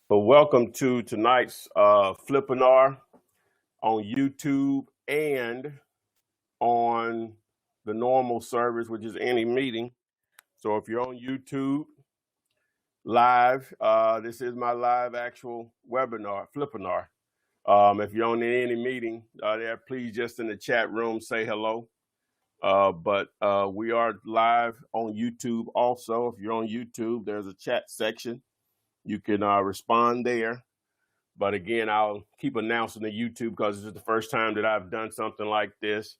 But welcome to tonight's Flippinar on YouTube and on the normal service, which is any meeting. So if you're on YouTube live, this is my live actual webinar, Flippinar. If you're on any meeting there, please just in the chat room say hello. But we are live on YouTube also. If you're on YouTube, there's a chat section. You can respond there. But again, I'll keep announcing the YouTube because this is the first time that I've done something like this.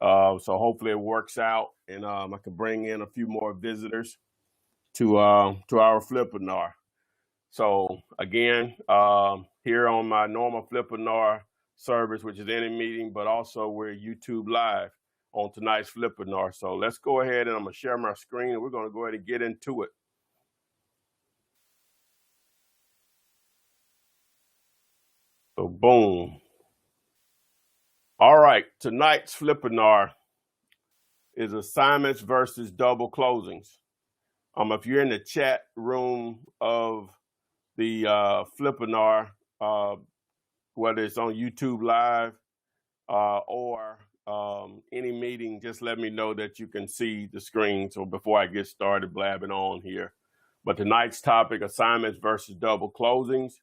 So hopefully it works out and I can bring in a few more visitors to our Flippinar. So again, here on my normal Flippinar service, which is any meeting, but also we're YouTube live on tonight's Flippinar. So let's go ahead and I'm gonna share my screen and we're gonna go ahead and get into it. So boom. All right, tonight's Flippinar is assignments versus double closings. If you're in the chat room of the Flippinar, whether it's on YouTube Live or any meeting, just let me know that you can see the screen. So before I get started blabbing on here. But tonight's topic, assignments versus double closings.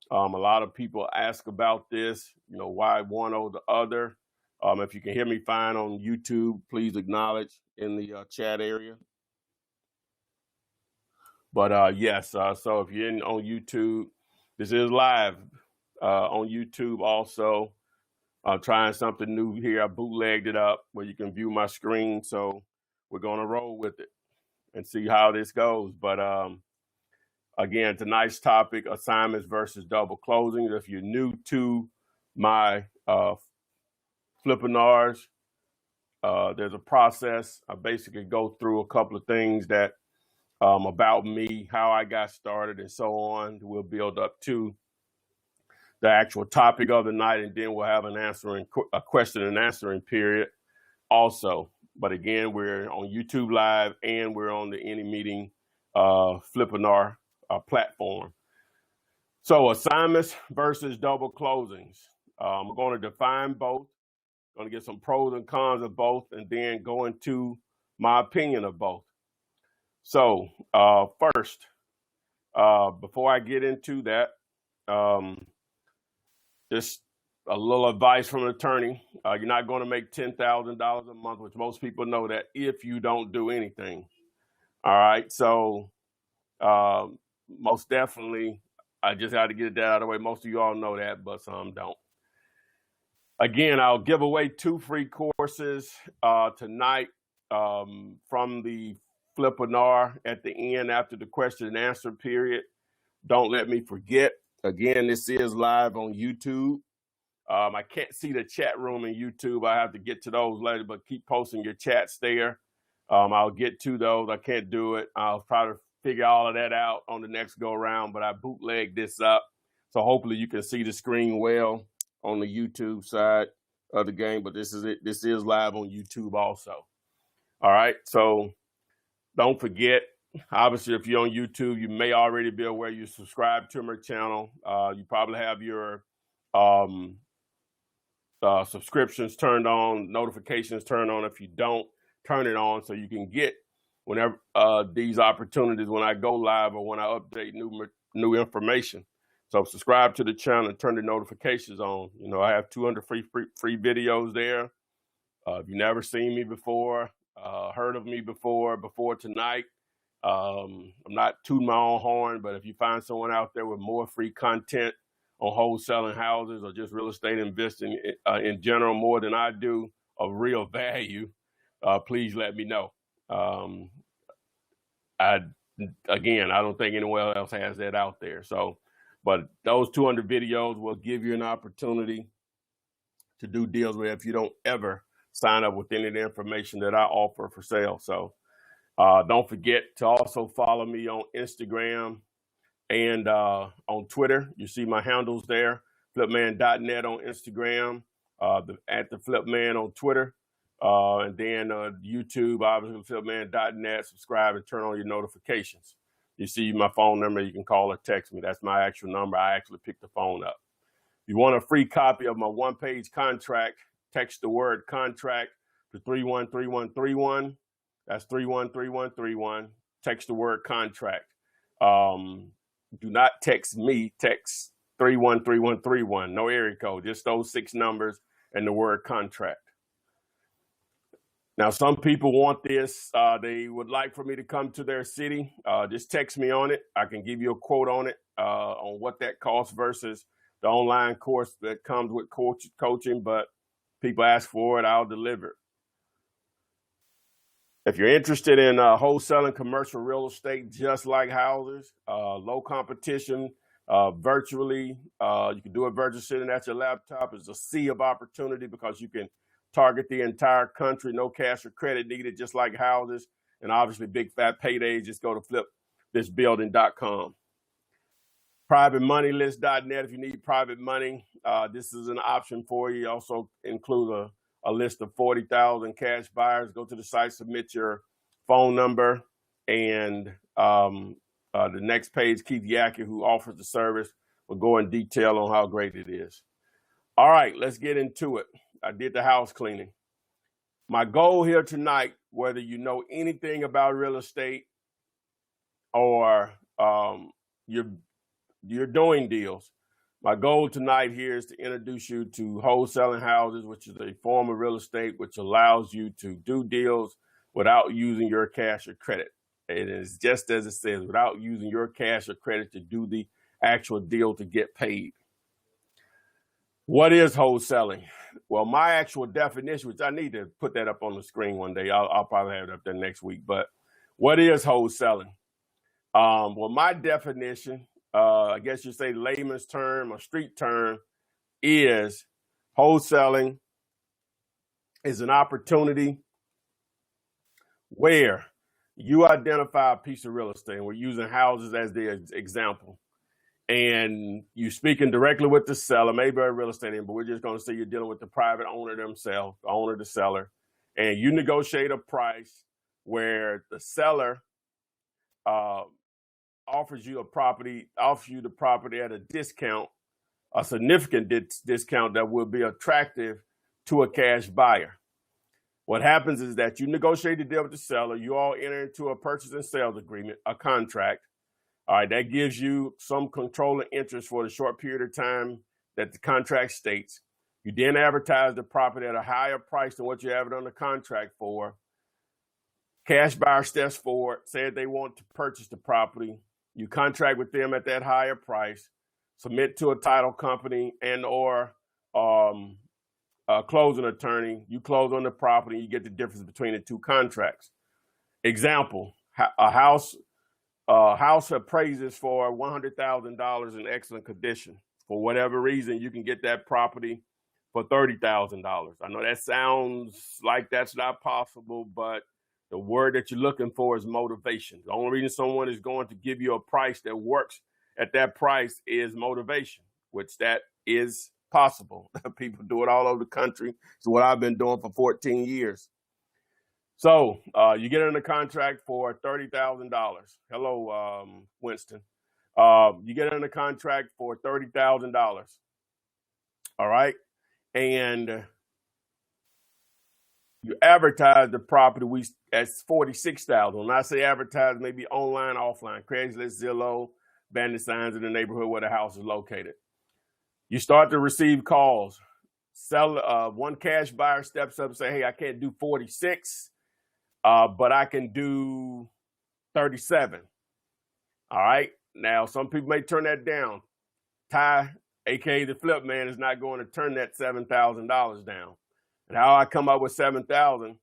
A lot of people ask about this, why one or the other. If you can hear me fine on YouTube, please acknowledge in the chat area. But yes, so if you're on YouTube, this is live on YouTube also. Trying something new here. I bootlegged it up where you can view my screen. So we're going to roll with it and see how this goes. But again, tonight's topic, assignments versus double closings. If you're new to my Flippinars, there's a process. I basically go through a couple of things that about me, how I got started, and so on. We'll build up to the actual topic of the night, and then we'll have a question and answering period also. But again, we're on YouTube Live and we're on the Any Meeting Flippinar platform. So assignments versus double closings. I'm going to define both. Going to get some pros and cons of both, and then go into my opinion of both. So first, before I get into that, just a little advice from an attorney. You're not going to make $10,000 a month, which most people know that, if you don't do anything. All right. So most definitely, I just had to get that out of the way. Most of you all know that, but some don't. Again, I'll give away 2 free courses tonight from the Flippinar at the end after the question and answer period. Don't let me forget. Again, this is live on YouTube. I can't see the chat room in YouTube. I have to get to those later, but keep posting your chats there. I'll get to those. I can't do it. I'll try to figure all of that out on the next go around, but I bootlegged this up. So hopefully you can see the screen well on the YouTube side of the game, but this is it. This is live on YouTube also. All right. So don't forget, obviously, if you're on YouTube, you may already be aware you subscribe to my channel. You probably have your subscriptions turned on, notifications turned on. If you don't, turn it on so you can get whenever these opportunities when I go live or when I update new information. So subscribe to the channel and turn the notifications on. I have 200 free videos there. If you've never seen me before, heard of me before tonight, I'm not tooting my own horn, but if you find someone out there with more free content on wholesaling houses or just real estate investing in general more than I do of real value, please let me know. I don't think anyone else has that out there. So, but those 200 videos will give you an opportunity to do deals with if you don't ever sign up with any of the information that I offer for sale. So don't forget to also follow me on Instagram and on Twitter. You see my handles there, flipman.net on Instagram, at the Flipman on Twitter, and then YouTube, obviously flipman.net, subscribe and turn on your notifications. You see my phone number. You can call or text me. That's my actual number. I actually picked the phone up. If you want a free copy of my one-page contract, text the word contract to 313131. That's 313131. Text the word contract. Do not text me. Text 313131. No area code. Just those 6 numbers and the word contract. Now, some people want this. They would like for me to come to their city. Just text me on it. I can give you a quote on it, on what that costs versus the online course that comes with coaching. But people ask for it, I'll deliver it. If you're interested in wholesaling commercial real estate, just like houses, low competition, virtually, you can do it virtually sitting at your laptop. It's a sea of opportunity because you can target the entire country, no cash or credit needed, just like houses. And obviously, big fat paydays, just go to flippthisbuilding.com. PrivateMoneyList.net if you need private money. This is an option for you. Also include a list of 40,000 cash buyers. Go to the site, submit your phone number, and the next page, Keith Yackey, who offers the service, will go in detail on how great it is. All right, let's get into it. I did the house cleaning. My goal here tonight, whether you know anything about real estate or you're doing deals, my goal tonight here is to introduce you to wholesaling houses, which is a form of real estate which allows you to do deals without using your cash or credit. It is just as it says, without using your cash or credit to do the actual deal to get paid. What is wholesaling? Well, my actual definition, which I need to put that up on the screen one day. I'll probably have it up there next week. But what is wholesaling? Well, my definition, I guess you say layman's term or street term, is wholesaling is an opportunity where you identify a piece of real estate, and we're using houses as the example, and you speaking directly with the seller, maybe a real estate agent, but we're just going to say you're dealing with the private owner themselves, the owner, the seller, and you negotiate a price where the seller offers you the property at a discount, a significant discount that will be attractive to a cash buyer. What happens is that you negotiate the deal with the seller, you all enter into a purchase and sales agreement, a contract. All right, that gives you some control and interest for the short period of time that the contract states. You then advertise the property at a higher price than what you have it on the contract for. Cash buyer steps forward, said they want to purchase the property. You contract with them at that higher price, submit to a title company and or a closing attorney. You close on the property, you get the difference between the two contracts. Example, a house appraises for $100,000 in excellent condition. For whatever reason, you can get that property for $30,000. I know that sounds like that's not possible, but the word that you're looking for is motivation. The only reason someone is going to give you a price that works at that price is motivation, which that is possible. People do it all over the country. It's what I've been doing for 14 years. So you get in a contract for $30,000. Hello, Winston. You get in a contract for $30,000. All right. And you advertise the property at $46,000. When I say advertise, maybe online, offline, Craigslist, Zillow, bandit signs in the neighborhood where the house is located. You start to receive calls. One cash buyer steps up and say, hey, I can't do 46, but I can do 37. All right. Now, some people may turn that down. Ty, aka the flip man, is not going to turn that $7,000 down. And how I come up with $7,000.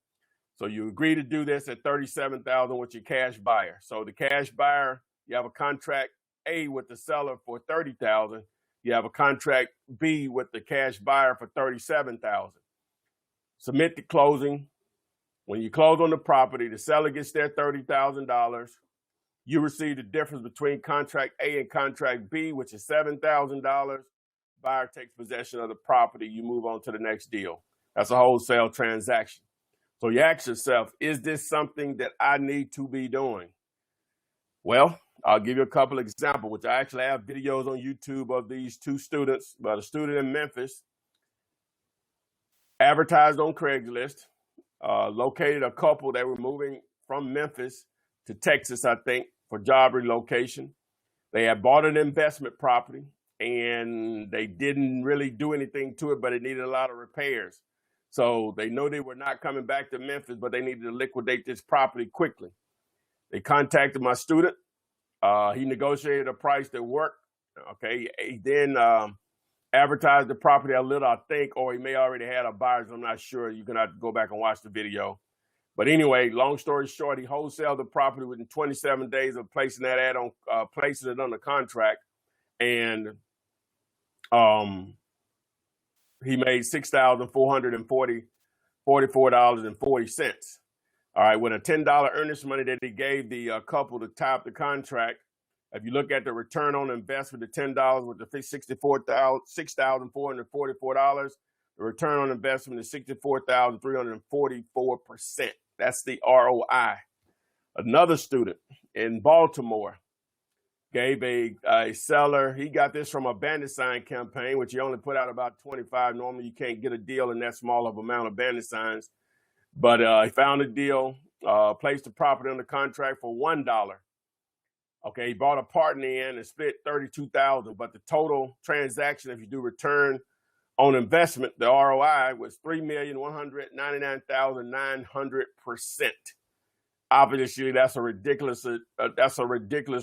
So you agree to do this at $37,000 with your cash buyer. So the cash buyer, you have a contract A with the seller for $30,000. You have a contract B with the cash buyer for $37,000. Submit the closing. When you close on the property, the seller gets their $30,000. You receive the difference between contract A and contract B, which is $7,000. Buyer takes possession of the property. You move on to the next deal. That's a wholesale transaction. So you ask yourself, is this something that I need to be doing? Well, I'll give you a couple examples, which I actually have videos on YouTube of these two students. But a student in Memphis advertised on Craigslist, located a couple that were moving from Memphis to Texas, I think, for job relocation. They had bought an investment property and they didn't really do anything to it, but it needed a lot of repairs. So they know they were not coming back to Memphis, but they needed to liquidate this property quickly. They contacted my student. He negotiated a price that worked. Okay. He then advertised the property a little, I think, or he may already had a buyer. I'm not sure. You're going to have to go back and watch the video. But anyway, long story short, he wholesaled the property within 27 days of placing that ad on, placing it on the contract. And he made $6,444.40. All right, with a $10 earnest money that he gave the couple to tie up the contract. If you look at the return on investment, the $10 with the $6,444, the return on investment is 64,344%. That's the ROI. Another student in Baltimore gave a seller, he got this from a bandit sign campaign, which he only put out about 25. Normally you can't get a deal in that small of amount of bandit signs. But he found a deal, placed the property under contract for $1. Okay, he bought a partner in and split $32,000, but the total transaction, if you do return on investment, the ROI was $3,199,900%. Obviously, that's a ridiculous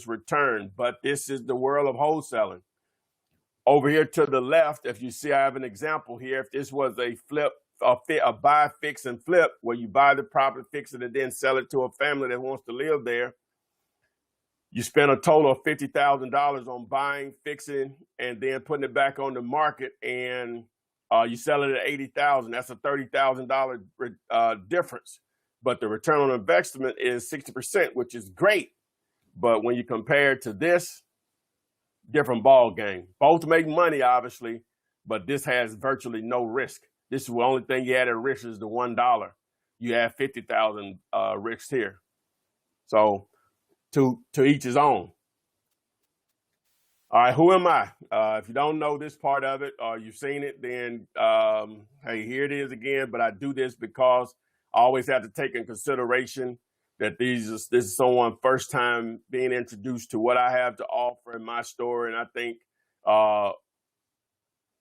return, but this is the world of wholesaling. Over here to the left, if you see, I have an example here. If this was a flip, a buy, fix, and flip, where you buy the property, fix it, and then sell it to a family that wants to live there, you spend a total of $50,000 on buying, fixing, and then putting it back on the market, and you sell it at $80,000. That's a $30,000 difference. But the return on investment is 60%, which is great. But when you compare it to this, different ball game. Both make money, obviously, but this has virtually no risk. This is the only thing you had at risk is the $1. You have 50,000 risks here. So to each his own. All right, who am I? If you don't know this part of it or you've seen it, then hey, here it is again. But I do this because I always have to take in consideration that this is someone first time being introduced to what I have to offer in my story. And I think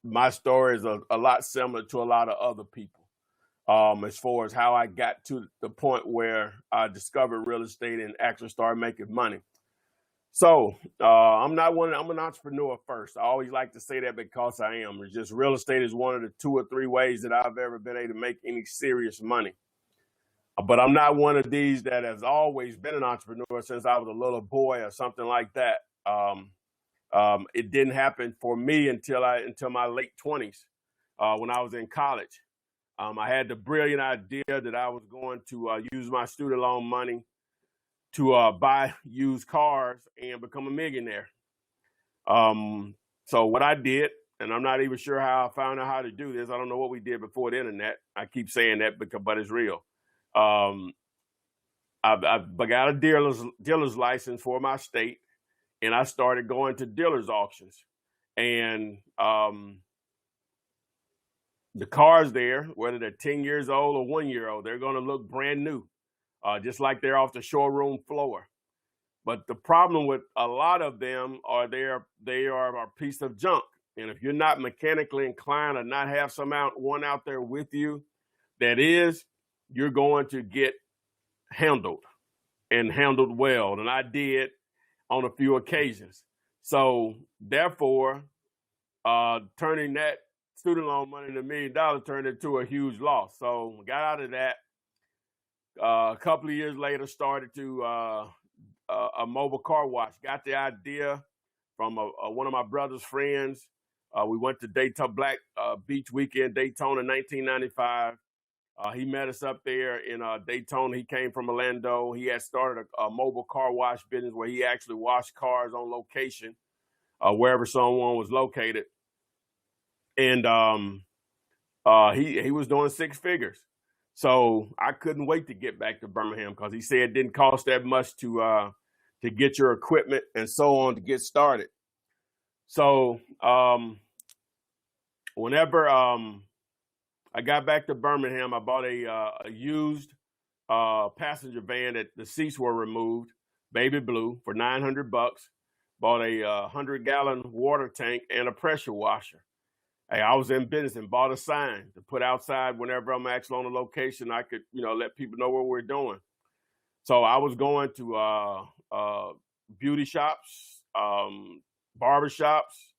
my story is a lot similar to a lot of other people as far as how I got to the point where I discovered real estate and actually started making money. So I'm an entrepreneur first. I always like to say that because I am. It's just real estate is one of the 2 or 3 ways that I've ever been able to make any serious money. But I'm not one of these that has always been an entrepreneur since I was a little boy or something like that. It didn't happen for me until my late 20s when I was in college. I had the brilliant idea that I was going to use my student loan money to buy used cars and become a millionaire. So what I did, and I'm not even sure how I found out how to do this. I don't know what we did before the internet. I keep saying that but it's real. I got a dealer's license for my state, and I started going to dealers auctions. And the cars there, whether they're 10 years old or 1 year old, they're going to look brand new, just like they're off the showroom floor. But the problem with a lot of them are they are a piece of junk. And if you're not mechanically inclined or not have one out there with you that is, you're going to get handled and handled well. And I did on a few occasions. So therefore, turning that student loan money into $1 million turned into a huge loss. So we got out of that. A couple of years later, started to a mobile car wash. Got the idea from one of my brother's friends. We went to Daytona Black Beach Weekend, Daytona, 1995. He met us up there in Daytona. He came from Orlando. He had started a mobile car wash business where he actually washed cars on location, wherever someone was located. And he was doing 6 figures. So I couldn't wait to get back to Birmingham because he said it didn't cost that much to to get your equipment and so on to get started. So whenever I got back to Birmingham, I bought a used passenger van that the seats were removed, baby blue, for $900. Bought a 100-gallon water tank and a pressure washer. Hey, I was in business and bought a sign to put outside whenever I'm actually on a location. I could, let people know what we're doing. So I was going to beauty shops, barber shops,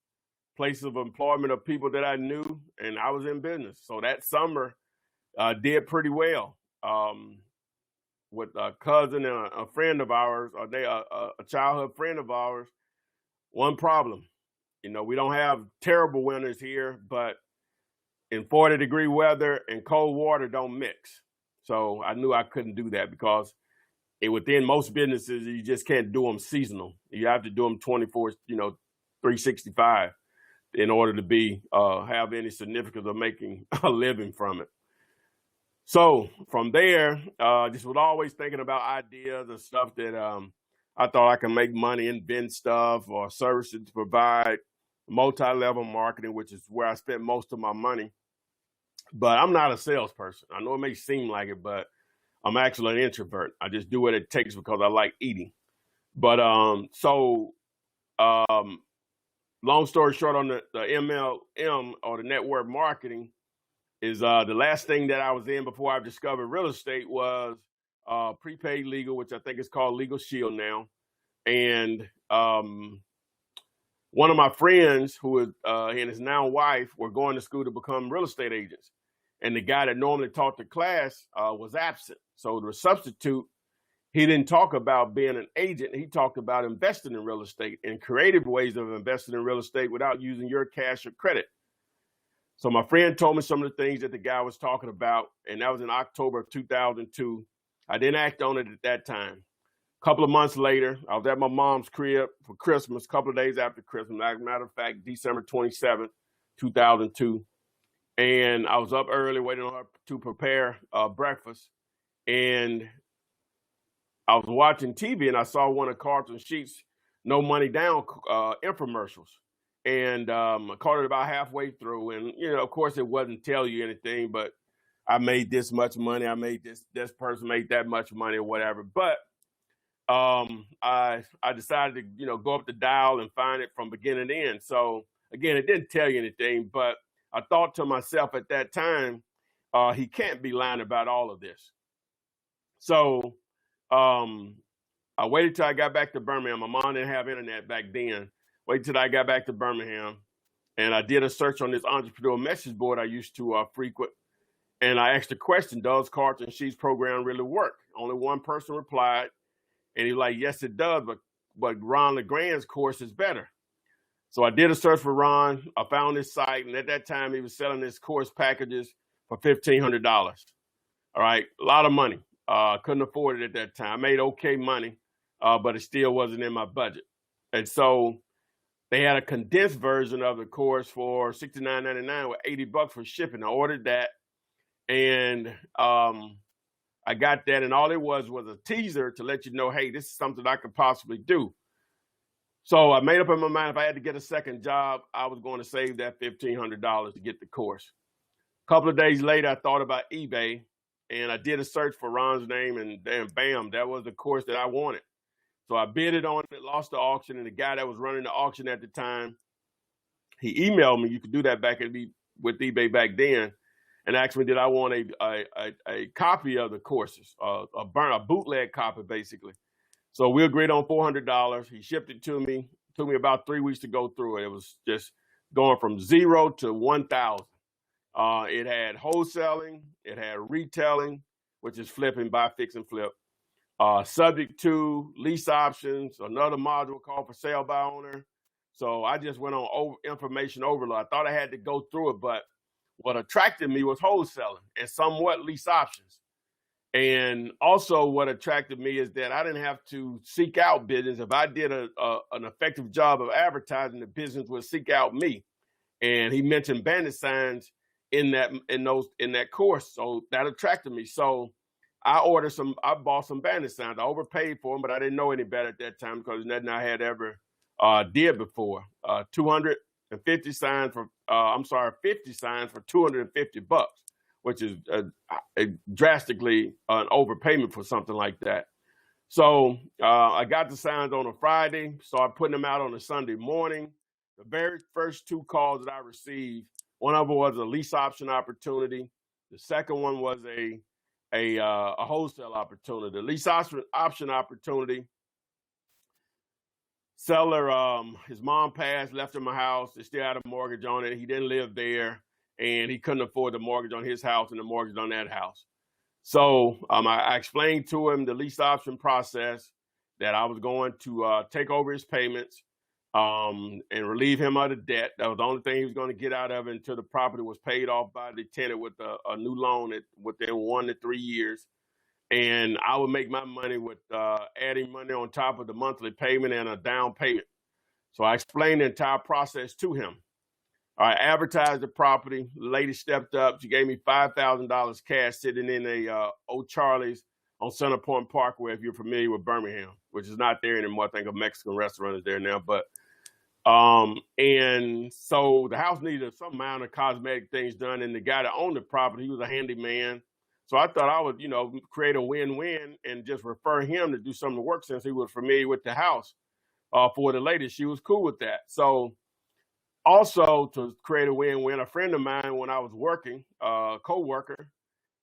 places of employment of people that I knew, and I was in business. So that summer did pretty well. With a cousin and a friend of ours, or a childhood friend of ours. One problem, we don't have terrible winters here, but in 40-degree weather and cold water don't mix. So I knew I couldn't do that because within most businesses, you just can't do them seasonal. You have to do them 24, 365 in order to be have any significance of making a living from it. So from there, just was always thinking about ideas and stuff that I thought I could make money, invent stuff or services to provide multi-level marketing, which is where I spent most of my money. But I'm not a salesperson. I know it may seem like it, but I'm actually an introvert. I just do what it takes because I like eating. But long story short, on the MLM or the network marketing is the last thing that I was in before I discovered real estate was prepaid legal, which I think is called Legal Shield now. And one of my friends and his now wife were going to school to become real estate agents. And the guy that normally taught the class was absent. So the substitute, he didn't talk about being an agent. He talked about investing in real estate and creative ways of investing in real estate without using your cash or credit. So my friend told me some of the things that the guy was talking about, and that was in October of 2002. I didn't act on it at that time. A couple of months later, I was at my mom's crib for Christmas, a couple of days after Christmas. As a matter of fact, December 27th, 2002. And I was up early waiting on her to prepare breakfast. And I was watching TV, and I saw one of Carlton Sheets' No Money Down infomercials. And I caught it about halfway through. And, of course, it wasn't tell you anything, but I made this much money. I made this person made that much money or whatever. But I decided to, go up the dial and find it from beginning to end. So, again, it didn't tell you anything, but I thought to myself at that time, he can't be lying about all of this. So I waited till I got back to Birmingham. My mom didn't have internet back then. Wait till I got back to Birmingham, and I did a search on this entrepreneur message board I used to frequent, and I asked the question, does Carlton Sheets program really work? Only one person replied, and he was like, yes, it does, but Ron LeGrand's course is better. So I did a search for Ron. I found his site, and at that time, he was selling his course packages for $1,500. All right, a lot of money. Couldn't afford it at that time. I made okay money, but it still wasn't in my budget. And so they had a condensed version of the course for $69.99 with $80 for shipping. I ordered that, and I got that, and all it was a teaser to let you know, hey, this is something I could possibly do. So I made up in my mind if I had to get a second job, I was going to save that $1,500 to get the course. A couple of days later, I thought about eBay, and I did a search for Ron's name, and bam, that was the course that I wanted. So I bid it on it, lost the auction, and the guy that was running the auction at the time, he emailed me. You could do that with eBay back then, and asked me did I want a copy of the courses, a bootleg copy, basically. So we agreed on $400. He shipped it to me. It took me about 3 weeks to go through it. It was just going from 0 to 1,000. It had wholesaling. It had retailing, which is flipping, buy, fix, and flip. Subject to lease options, another module called for sale by owner. So I just went on information overload. I thought I had to go through it, but what attracted me was wholesaling and somewhat lease options. And also what attracted me is that I didn't have to seek out business. If I did an effective job of advertising, the business would seek out me. And he mentioned bandit signs in that course. So that attracted me. So I bought some bandit signs. I overpaid for them, but I didn't know any better at that time because nothing I had ever did before. 250 signs for, 50 signs for $250, which is drastically an overpayment for something like that. So I got the signs on a Friday, started putting them out on a Sunday morning. The very first two calls that I received, one of them was a lease option opportunity. The second one was a wholesale opportunity. The lease option opportunity, seller, his mom passed, left him a house. They still had a mortgage on it. He didn't live there, and he couldn't afford the mortgage on his house and the mortgage on that house. So I explained to him the lease option process, that I was going to take over his payments and relieve him of the debt. That was the only thing he was going to get out of it until the property was paid off by the tenant with a new loan within 1 to 3 years. And I would make my money with adding money on top of the monthly payment and a down payment. So I explained the entire process to him. I advertised the property. The lady stepped up. She gave me $5,000 cash sitting in a Old Charlie's on Center Point Parkway, if you're familiar with Birmingham, which is not there anymore. I think a Mexican restaurant is there now. But and so the house needed some amount of cosmetic things done. And the guy that owned the property, he was a handyman. So I thought I would, create a win-win and just refer him to do some of the work since he was familiar with the house for the lady. She was cool with that. So also, to create a win-win, a friend of mine, when I was working, co-worker,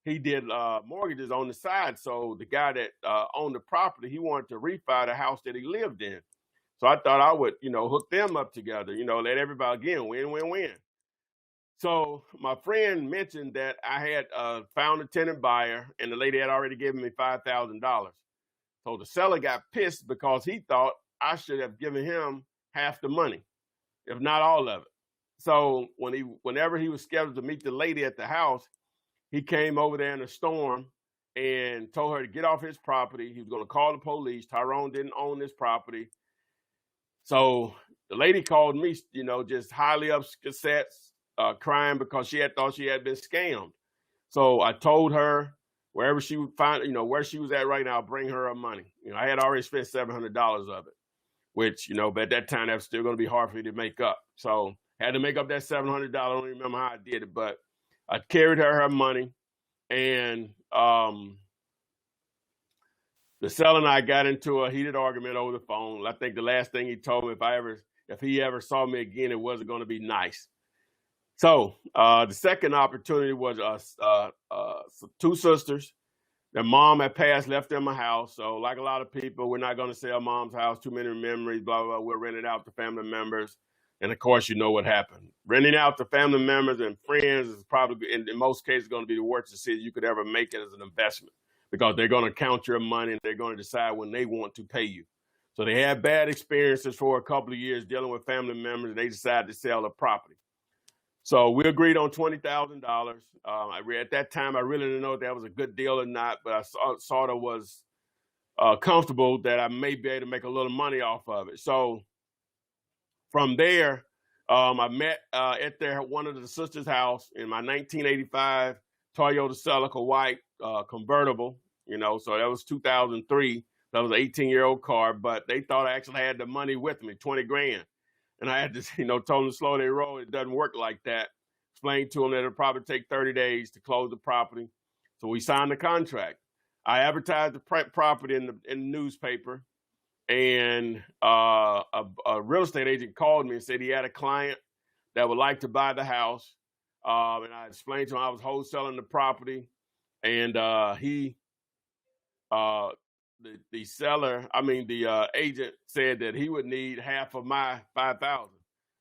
he did mortgages on the side. So the guy that owned the property, he wanted to refi the house that he lived in. So I thought I would, hook them up together, let everybody, again, win-win-win. So my friend mentioned that I had found a tenant buyer, and the lady had already given me $5,000. So the seller got pissed because he thought I should have given him half the money, if not all of it. So whenever he was scheduled to meet the lady at the house, he came over there in a storm and told her to get off his property. He was going to call the police. Tyrone didn't own this property. So the lady called me, just highly upset, crying because she had thought she had been scammed. So I told her wherever she would find, where she was at right now, bring her money. I had already spent $700 of it, which, but at that time, that was still going to be hard for me to make up. So I had to make up that $700. I don't remember how I did it, but I carried her money, and the seller and I got into a heated argument over the phone. I think the last thing he told me, if he ever saw me again, it wasn't going to be nice. So the second opportunity was two sisters. Their mom had passed, left them a house. So like a lot of people, we're not going to sell mom's house, too many memories, blah, blah, blah. We'll rent it out to family members. And of course, you know what happened. Renting out to family members and friends is probably, in most cases, going to be the worst decision you could ever make it as an investment, because they're going to count your money and they're going to decide when they want to pay you. So they had bad experiences for a couple of years dealing with family members, and they decided to sell the property. So we agreed on $20,000. At that time, I really didn't know if that was a good deal or not, but I sort of was comfortable that I may be able to make a little money off of it. So from there, I met at one of the sisters' house in my 1985 Toyota Celica white convertible. So that was 2003. That was an 18-year-old car, but they thought I actually had the money with me, 20 grand. And I had to, told them to slow their roll. It doesn't work like that. Explained to them that it'll probably take 30 days to close the property. So we signed the contract. I advertised the property in the newspaper, and a real estate agent called me and said he had a client that would like to buy the house. And I explained to him I was wholesaling the property, and the agent said that he would need half of my $5,000.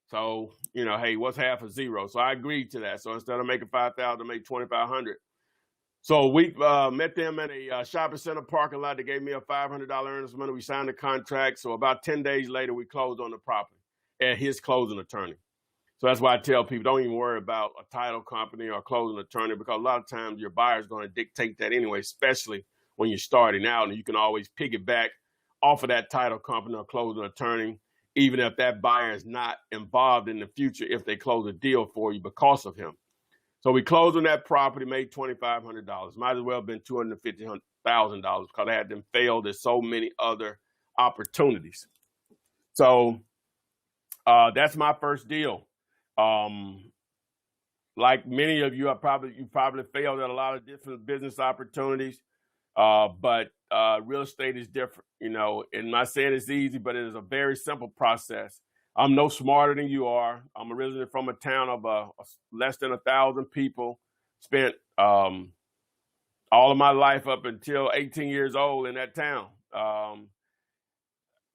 So, hey, what's half of zero? So I agreed to that. So instead of making $5,000, I made $2,500. So we met them in a shopping center parking lot. They gave me a $500 earnest money. We signed the contract. So about 10 days later, we closed on the property at his closing attorney. So that's why I tell people, don't even worry about a title company or a closing attorney, because a lot of times your buyer is going to dictate that anyway, especially when you're starting out, and you can always piggyback off of that title company or closing attorney, even if that buyer is not involved in the future, if they close a deal for you because of him. So we closed on that property, made $2,500. Might as well have been $250,000 because I had them failed at so many other opportunities. So that's my first deal. Like many of you, you probably failed at a lot of different business opportunities, but real estate is different. You know, and I'm not saying it's easy, but it is a very simple process. I'm no smarter than you are. I'm originally from a town of less than 1,000 people. Spent all of my life up until 18 years old in that town.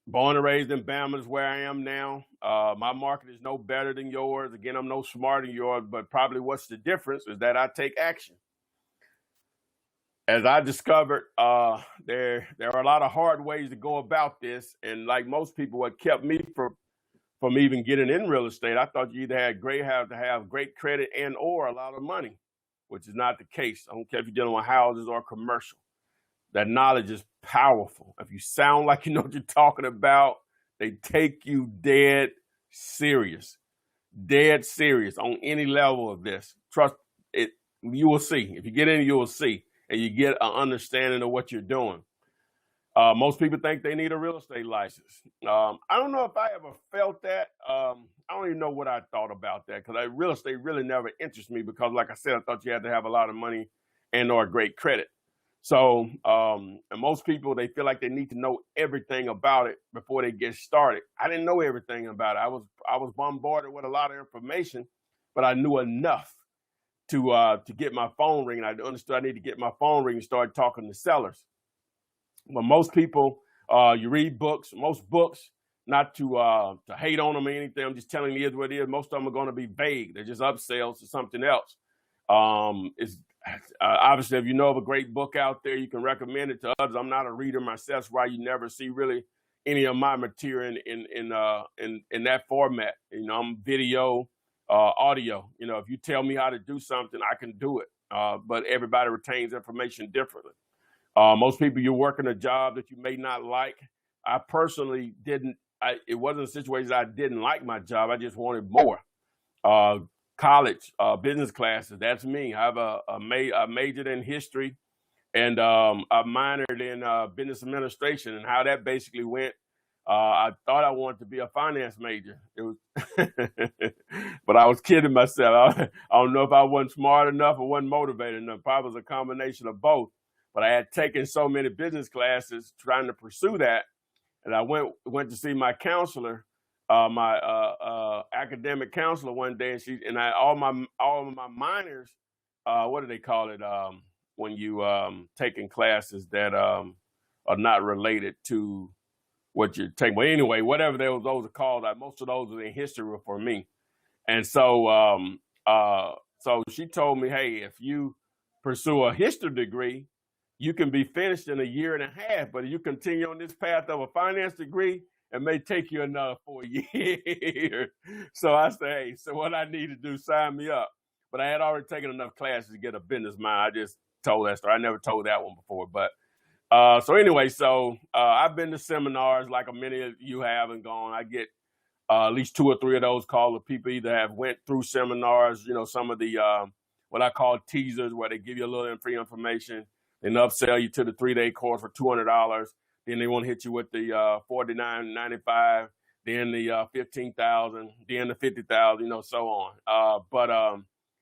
Born and raised in Bama is where I am now. My market is no better than yours. Again, I'm no smarter than yours, but probably what's the difference is that I take action. As I discovered, there are a lot of hard ways to go about this. And like most people, what kept me from even getting in real estate, I thought you either have to have great credit and or a lot of money, which is not the case. I don't care if you're dealing with houses or commercial. That knowledge is powerful. If you sound like you know what you're talking about, they take you dead serious on any level of this. Trust it. You will see. If you get in, you will see, and you get an understanding of what you're doing. Most people think they need a real estate license. I don't know if I ever felt that. I don't even know what I thought about that because real estate really never interested me because, like I said, I thought you had to have a lot of money and or great credit. So, and most people, they feel like they need to know everything about it before they get started. I didn't know everything about it. I was bombarded with a lot of information, but I knew enough to get my phone ringing. I understood I need to get my phone ringing and start talking to sellers. But most people, you read books, most books, not to hate on them or anything. I'm just telling you what it is. Most of them are going to be vague. They're just upsells to something else. It's obviously, if you know of a great book out there, you can recommend it to others. I'm not a reader myself, why you never see really any of my material in that format. You know, I'm video, audio. You know, if you tell me how to do something, I can do it. But everybody retains information differently. Most people, you're working a job that you may not like. I personally didn't. It wasn't a situation that I didn't like my job. I just wanted more. College, business classes. That's me. I have I majored in history and I minored in business administration, and how that basically went. I thought I wanted to be a finance major. It was, but I was kidding myself. I don't know if I wasn't smart enough or wasn't motivated enough. Probably was a combination of both. But I had taken so many business classes trying to pursue that, and I went to see my counselor, my academic counselor one day, and all of my minors, what do they call it when you taking classes that are not related to what you're taking? But anyway, whatever those are called, most of those are in history were for me, and so so she told me, hey, if you pursue a history degree, you can be finished in a year and a half, but if you continue on this path of a finance degree, it may take you another 4 years. So I say, hey, so what I need to do, sign me up. But I had already taken enough classes to get a business mind. I just told that story. I never told that one before. But so anyway, I've been to seminars like many of you have and gone. I get at least 2 or 3 of those calls of people either have went through seminars, you know, some of the what I call teasers, where they give you a little free information and upsell you to the 3-day course for $200. Then they want to hit you with the $49.95, then the $15,000, then the $50,000, you know, so on. But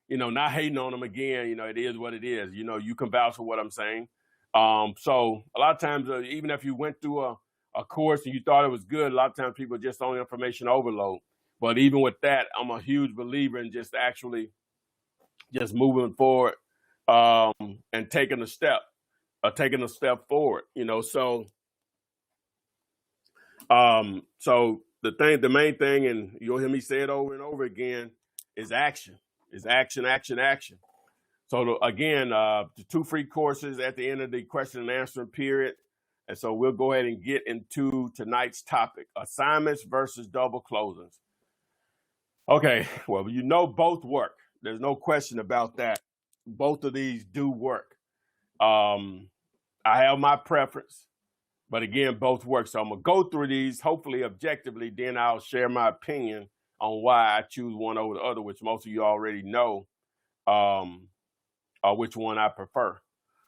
you know, not hating on them again. You know, it is what it is. You know, you can vouch for what I'm saying. So a lot of times, even if you went through a course and you thought it was good, a lot of times people are just on information overload. But even with that, I'm a huge believer in just actually just moving forward and taking a step forward. You know, so. So the main thing, and you'll hear me say it over and over again, is action. Is action, action, action. So again, the 2 free courses at the end of the question and answer period. And so we'll go ahead and get into tonight's topic: assignments versus double closings. Okay, well, you know, both work. There's no question about that. Both of these do work. I have my preference. But again, both work. So I'm going to go through these, hopefully objectively, then I'll share my opinion on why I choose one over the other, which most of you already know. which one I prefer.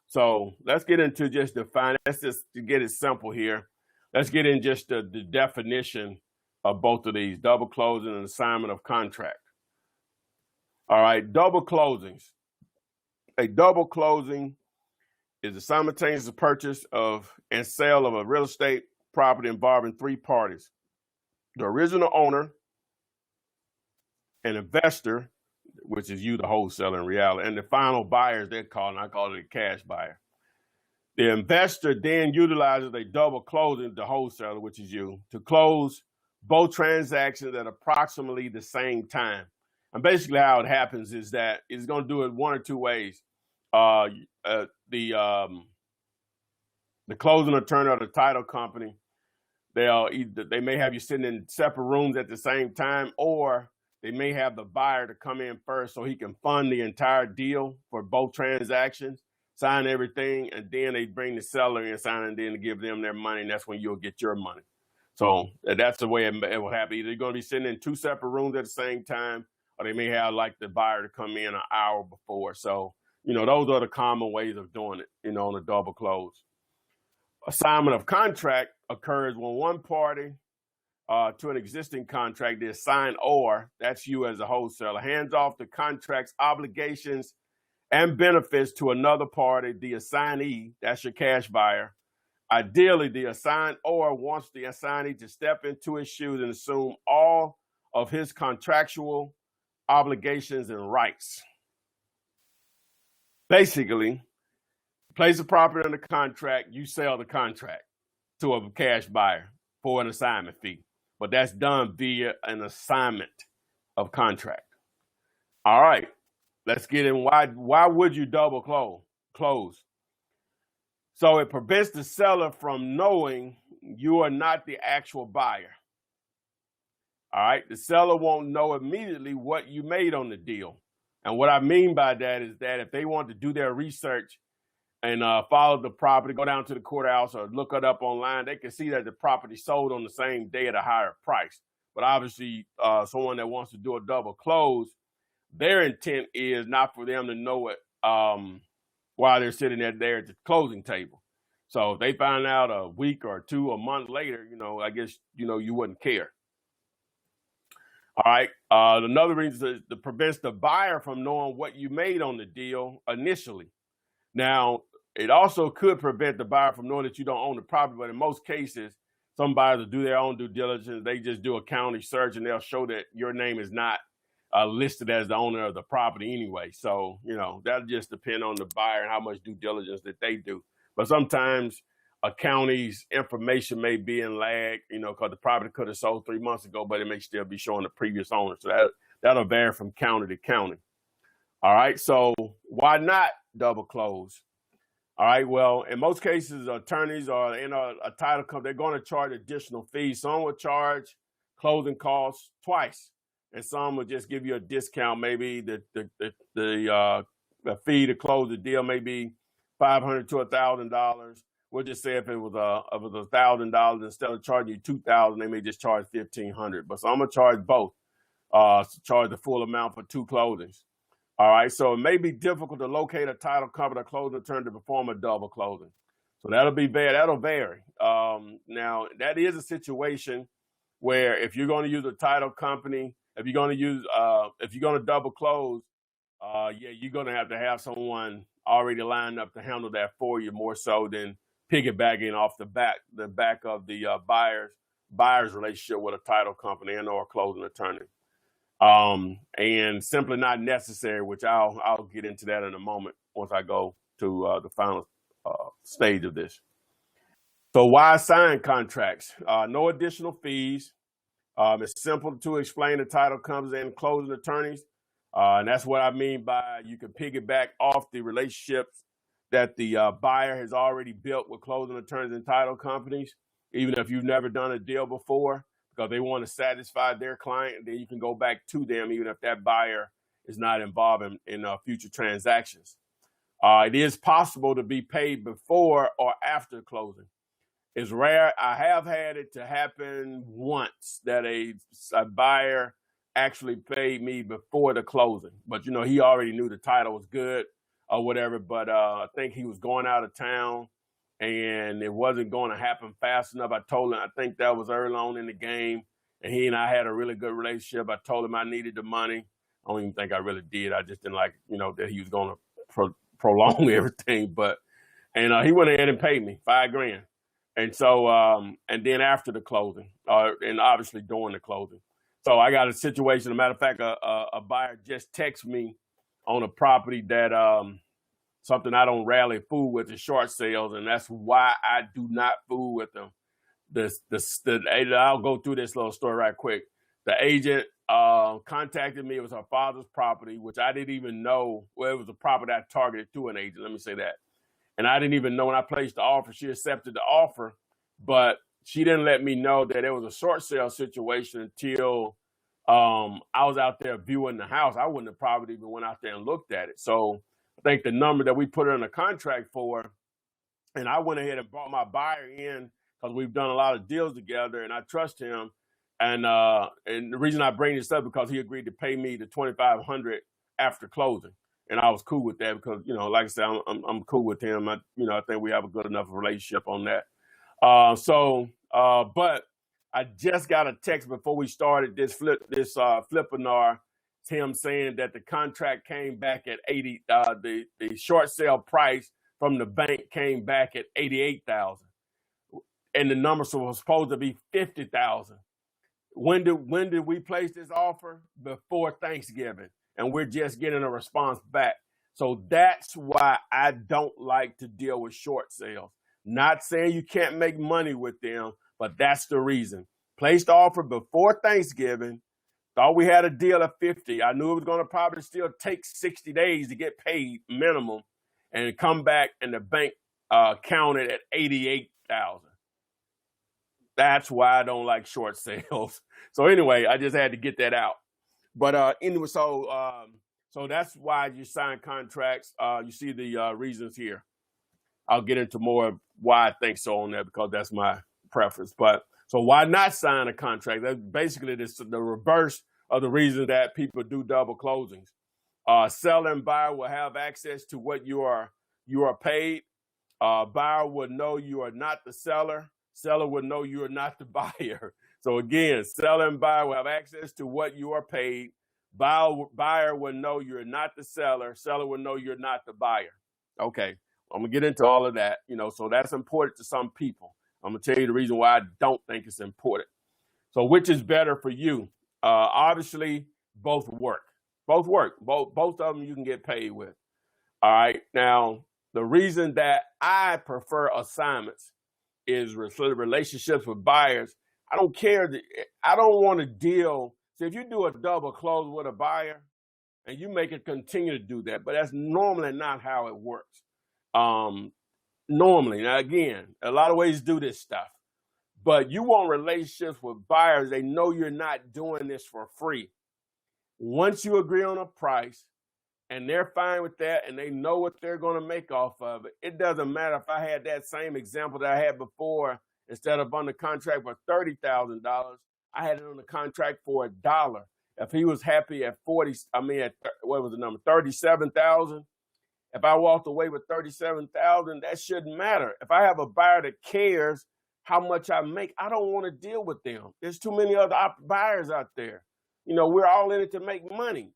So let's get into just let's just to get it simple here. Let's get in just the definition of both of these: double closing and assignment of contract. All right, double closings. A double closing is the simultaneous purchase of and sale of a real estate property involving three parties: the original owner, an investor, which is you, the wholesaler in reality, and the final buyer, they're calling, I call it a cash buyer. The investor then utilizes a double closing, the wholesaler, which is you, to close both transactions at approximately the same time. And basically how it happens is that it's going to do it one or two ways. The closing attorney or the title company, they may have you sitting in separate rooms at the same time, or they may have the buyer to come in first so he can fund the entire deal for both transactions, sign everything, and then they bring the seller in, sign, and then give them their money, and that's when you'll get your money. So that's the way it will happen. Either you're going to be sitting in two separate rooms at the same time, or they may have like the buyer to come in an hour before. So, those are the common ways of doing it, on a double close. Assignment of contract occurs when one party to an existing contract, the assignor, that's you as a wholesaler, hands off the contract's obligations and benefits to another party, the assignee, that's your cash buyer. Ideally, the assignor wants the assignee to step into his shoes and assume all of his contractual obligations and rights. Basically, place the property under contract, you sell the contract to a cash buyer for an assignment fee. But that's done via an assignment of contract. All right, let's get in. Why would you double close? So it prevents the seller from knowing you are not the actual buyer. All right, the seller won't know immediately what you made on the deal. And what I mean by that is that if they want to do their research and follow the property, go down to the courthouse or look it up online, they can see that the property sold on the same day at a higher price. But obviously, someone that wants to do a double close, their intent is not for them to know it while they're sitting there at the closing table. So if they find out a week or two, a month later, I guess, you wouldn't care. All right. Another reason is it prevents the buyer from knowing what you made on the deal initially. Now, it also could prevent the buyer from knowing that you don't own the property, but in most cases, some buyers will do their own due diligence. They just do a county search and they'll show that your name is not listed as the owner of the property anyway. So, that'll just depend on the buyer and how much due diligence that they do. But sometimes a county's information may be in lag, because the property could have sold 3 months ago, but it may still be showing the previous owner. So that'll vary from county to county. All right. So why not double close? All right. Well, in most cases, attorneys or a title company, they're going to charge additional fees. Some will charge closing costs twice, and some will just give you a discount. Maybe the fee to close the deal may be $500 to $1,000. We'll just say if it was $1,000, instead of charging you $2,000, they may just charge $1,500. But so I'm gonna charge both. Charge the full amount for two closings. All right, so it may be difficult to locate a title company or closing attorney to perform a double closing. So that'll vary. Now that is a situation where if you're going to use a title company, if you're going to double close, you're going to have someone already lined up to handle that for you, more so than piggybacking off the back of the buyer's relationship with a title company and or a closing attorney. And simply not necessary, which I'll get into that in a moment once I go to the final stage of this. So why sign contracts? No additional fees. It's simple to explain to title companies and closing attorneys. And that's what I mean by you can piggyback off the relationships that the buyer has already built with closing attorneys and title companies, even if you've never done a deal before, because they want to satisfy their client. And then you can go back to them, even if that buyer is not involved in future transactions. It is possible to be paid before or after closing. It's rare. I have had it to happen once that a buyer actually paid me before the closing. But, you know, he already knew the title was good or whatever. But I think he was going out of town and it wasn't going to happen fast enough. I told him, I think that was early on in the game. And he and I had a really good relationship. I told him I needed the money. I don't even think I really did. I just didn't like, you know, that he was going to prolong everything. But, and he went ahead and paid me $5,000. And so, and then after the closing, and obviously during the closing. So I got a situation. As a matter of fact, a buyer just texted me on a property that something I don't rarely fool with is short sales, and that's why I do not fool with them. I'll go through this little story right quick. The agent contacted me. It was her father's property, which I didn't even know. Well, it was a property I targeted through an agent. Let me say that. And I didn't even know when I placed the offer. She accepted the offer, but she didn't let me know that it was a short sale situation until I was out there viewing the house. I wouldn't have probably even went out there and looked at it. So I think the number that we put her in a contract for, and I went ahead and brought my buyer in because we've done a lot of deals together and I trust him. And the reason I bring this up because he agreed to pay me the $2,500 after closing. And I was cool with that because, you know, like I said, I'm cool with him. I think we have a good enough relationship on that. But I just got a text before we started this Flippinar. It's him saying that the contract came back at 80. The short sale price from the bank came back at 88,000, and the number was supposed to be 50,000. When did we place this offer? Before Thanksgiving. And we're just getting a response back. So that's why I don't like to deal with short sales. Not saying you can't make money with them, but that's the reason. Placed the offer before Thanksgiving. Thought we had a deal at 50. I knew it was going to probably still take 60 days to get paid minimum and come back and the bank counted at 88,000. That's why I don't like short sales. So anyway, I just had to get that out. But anyway, so that's why you sign contracts. You see the reasons here. I'll get into more of why I think so on that because that's my preference. But so why not sign a contract? That's basically the reverse of the reason that people do double closings. Seller and buyer will have access to what you are paid. Buyer will know you are not the seller. Seller will know you are not the buyer. So again, seller and buyer will have access to what you are paid. Buyer will know you're not the seller. Seller will know you're not the buyer. Okay, I'm gonna get into all of that. So that's important to some people. I'm gonna tell you the reason why I don't think it's important. So which is better for you? Obviously, both work. Both work. Both of them you can get paid with. All right. Now, the reason that I prefer assignments is relationships with buyers. I don't care. I don't want to deal. So if you do a double close with a buyer and you make it continue to do that, but that's normally not how it works. Normally, now again, a lot of ways to do this stuff, but you want relationships with buyers. They know you're not doing this for free. Once you agree on a price and they're fine with that and they know what they're going to make off of it, it doesn't matter if I had that same example that I had before. Instead of on the contract for $30,000, I had it on the contract for $1. If he was happy at what was the number? 37,000. If I walked away with 37,000, that shouldn't matter. If I have a buyer that cares how much I make, I don't want to deal with them. There's too many other buyers out there. We're all in it to make money.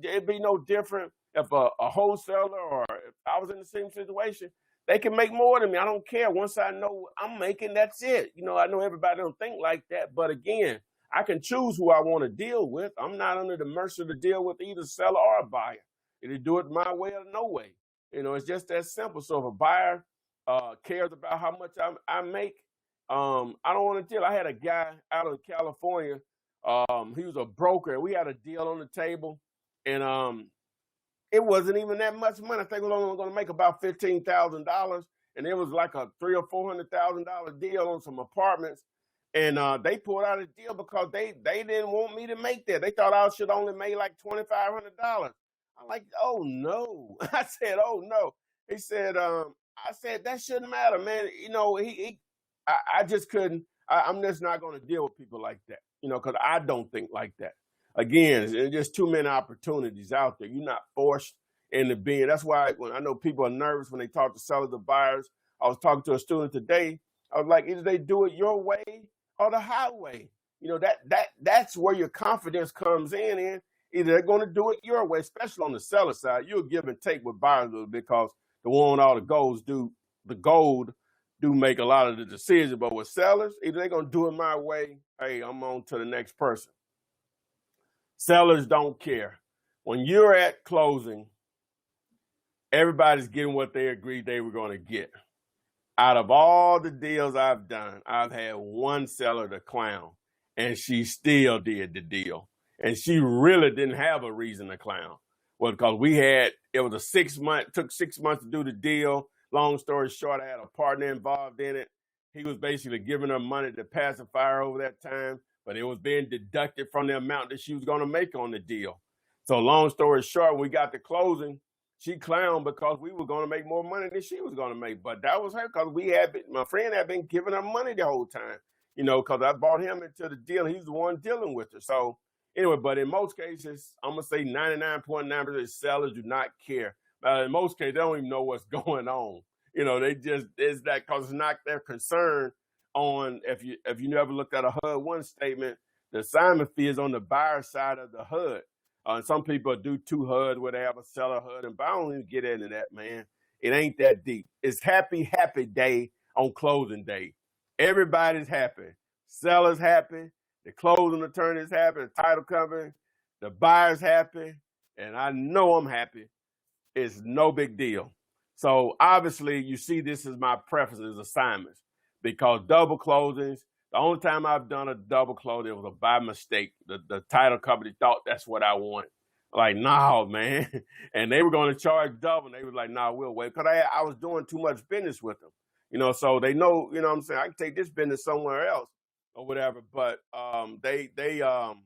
It'd be no different if a wholesaler or if I was in the same situation. They can make more than me. I don't care. Once I know I'm making, that's it. I know everybody don't think like that. But again, I can choose who I want to deal with. I'm not under the mercy to deal with either seller or a buyer. Either do it my way or no way. It's just that simple. So if a buyer cares about how much I make, I don't want to deal. I had a guy out in California. He was a broker. And we had a deal on the table. And it wasn't even that much money. I think we were only going to make about $15,000, and it was like a $300,000 or $400,000 deal on some apartments. And they pulled out a deal because they didn't want me to make that. They thought I should only make like $2,500. I'm like, oh no! I said, oh no. He said, I said that shouldn't matter, man. I just couldn't. I'm just not going to deal with people like that. Because I don't think like that. again, there's just too many opportunities out there. You're not forced into being. That's why when I know people are nervous when they talk to sellers or buyers. I was talking to a student today. I was like, either they do it your way or the highway. You know, that's where your confidence comes in. Either they're going to do it your way, especially on the seller side. You'll give and take with buyers a little bit because the one all the gold do make a lot of the decisions. But with sellers, either they're going to do it my way. Hey, I'm on to the next person. Sellers don't care. When you're at closing, everybody's getting what they agreed they were going to get. Out of all the deals I've done, I've had one seller to clown, and she still did the deal. And she really didn't have a reason to clown. Well, because it was took 6 months to do the deal. Long story short, I had a partner involved in it. He was basically giving her money to pacify her over that time, but it was being deducted from the amount that she was going to make on the deal. So long story short, when we got to closing, she clowned because we were going to make more money than she was going to make. But that was her because my friend had been giving her money the whole time, you know, because I brought him into the deal. He's the one dealing with her. So anyway, but in most cases, I'm going to say 99.9% of sellers do not care. In most cases, they don't even know what's going on. You know, it's that because it's not their concern on, if you never looked at a HUD-1 statement, the assignment fee is on the buyer side of the HUD. Some people do 2 HUD where they have a seller HUD, but I don't even get into that, man. It ain't that deep. It's happy day on closing day. Everybody's happy. Seller's happy. The closing attorney's happy. The title company. The buyer's happy. And I know I'm happy. It's no big deal. So obviously, you see this is my preference is assignments because double closings, the only time I've done a double close, it was by mistake. The title company thought that's what I wanted. Like, no, man. And they were going to charge double. And they was like, no, we'll wait. Because I was doing too much business with them. You know, so they know, you know what I'm saying? I can take this business somewhere else or whatever. But they thought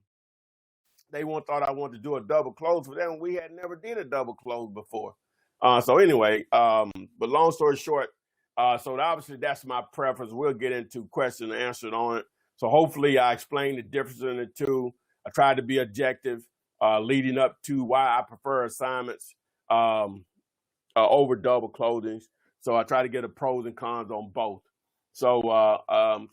I wanted to do a double close for them. We had never did a double close before. So anyway, but long story short, so obviously that's my preference. We'll get into question and answer on it. So hopefully I explained the difference in the two. I tried to be objective leading up to why I prefer assignments over double closings. So I try to get the pros and cons on both. So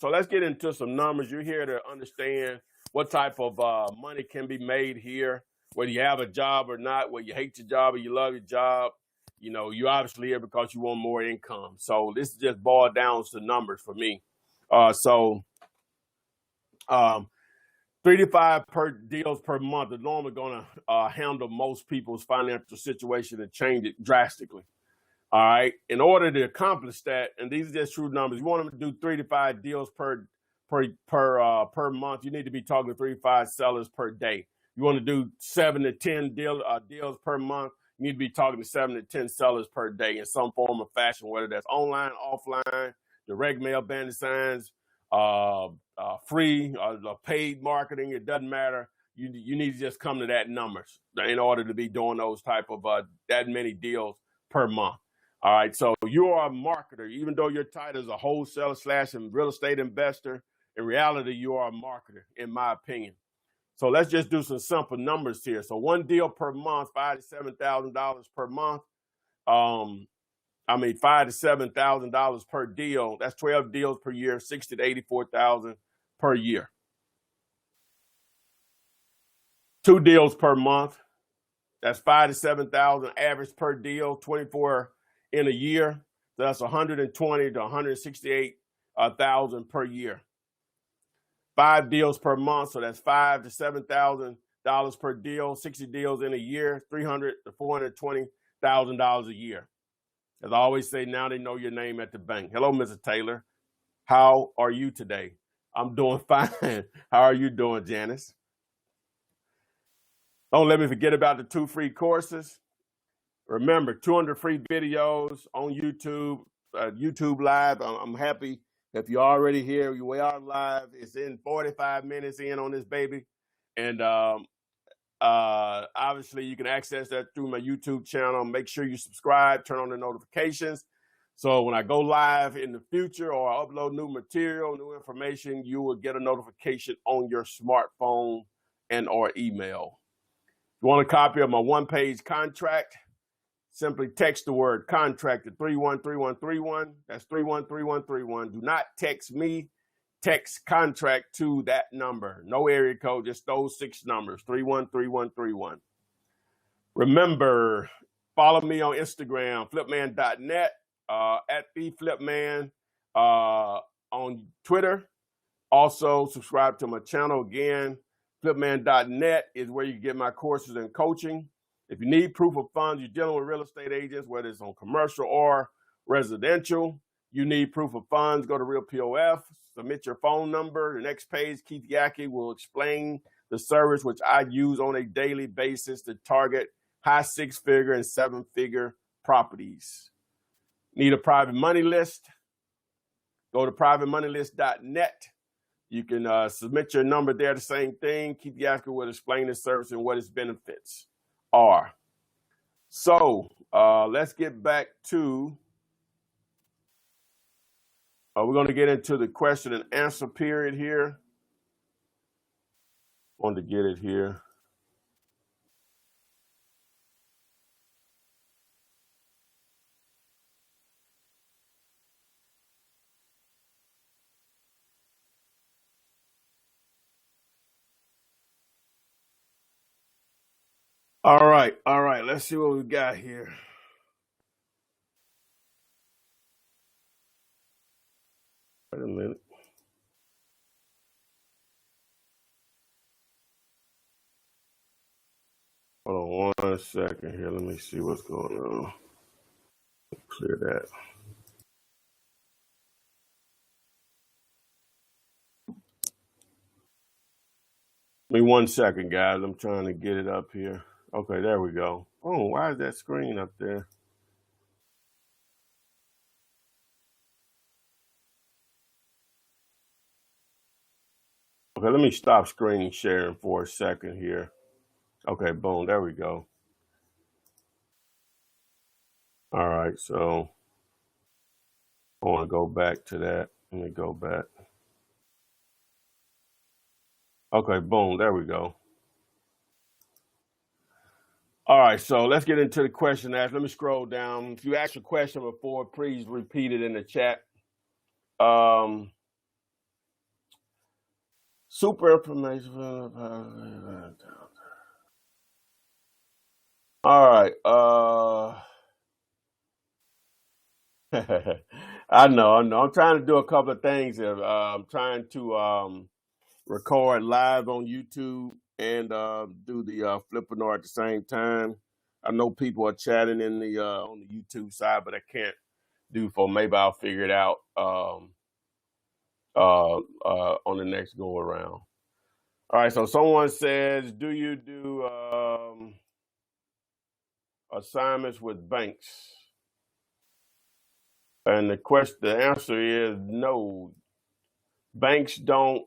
so let's get into some numbers. You're here to understand what type of money can be made here, whether you have a job or not, whether you hate your job or you love your job. You know, you're obviously here because you want more income. So this just boiled down to numbers for me. 3 to 5 deals per month are normally going to handle most people's financial situation and change it drastically. All right. In order to accomplish that, and these are just true numbers, you want them to do 3 to 5 deals per month. You need to be talking to 3 to 5 sellers per day. You want to do 7 to 10 deals per month. You need to be talking to 7 to 10 sellers per day in some form or fashion, whether that's online, offline, direct mail, bandit signs, free, paid marketing. It doesn't matter. You need to just come to that numbers in order to be doing those type of that many deals per month. All right. So you are a marketer, even though your title is a wholesaler / real estate investor. In reality, you are a marketer, in my opinion. So let's just do some simple numbers here. So one deal per month, $5,000 to $7,000 per month. $5,000 to $7,000 per deal. That's 12 deals per year, 60 to 84,000 per year. 2 deals per month. That's 5,000 to 7,000 average per deal, 24 in a year. So that's 120 to 168,000 per year. 5 deals per month, so that's $5,000 to $7,000 per deal. 60 deals in a year, $300,000 to $420,000 a year. As I always say, now they know your name at the bank. Hello, Mrs. Taylor. How are you today? I'm doing fine. How are you doing, Janice? Don't let me forget about the 2 free courses. Remember, 200 free videos on YouTube, YouTube Live. I'm happy if you're already here. We are live. It's in 45 minutes in on this baby. And obviously, you can access that through my YouTube channel. Make sure you subscribe, turn on the notifications. So when I go live in the future or upload new material, new information, you will get a notification on your smartphone and or email. If you want a copy of my one-page contract, simply text the word contract to 313131. That's 313131. Do not text me. Text contract to that number. No area code, just those 6 numbers, 313131. Remember, follow me on Instagram, flipman.net, at the Flipman, on Twitter. Also, subscribe to my channel. Again, flipman.net is where you get my courses and coaching. If you need proof of funds, you're dealing with real estate agents, whether it's on commercial or residential, you need proof of funds, go to Real POF, submit your phone number. The next page, Keith Yackey will explain the service which I use on a daily basis to target high 6-figure and 7-figure properties. Need a private money list? Go to privatemoneylist.net. You can submit your number there, the same thing. Keith Yackey will explain the service and what its benefits are. So let's get back to, we're going to get into the question and answer period here. Want to get it here. All right. Let's see what we got here. Wait a minute. Hold on 1 second here. Let me see what's going on. Clear that. Give me 1 second, guys. I'm trying to get it up here. Okay, there we go. Oh, why is that screen up there? Okay, let me stop screen sharing for a second here. Okay, boom, there we go. All right, so I want to go back to that. Let me go back. Okay, boom, there we go. All right, so let's get into the question asked. Let me scroll down. If you asked a question before, please repeat it in the chat. Super information. All right. I know. I'm trying to do a couple of things here. I'm trying to record live on YouTube and do the Flippinar at the same time. I know people are chatting in the on the YouTube side, but I can't do for. Maybe I'll figure it out on the next go around. All right. So someone says, do you do assignments with banks? And the answer is no. Banks don't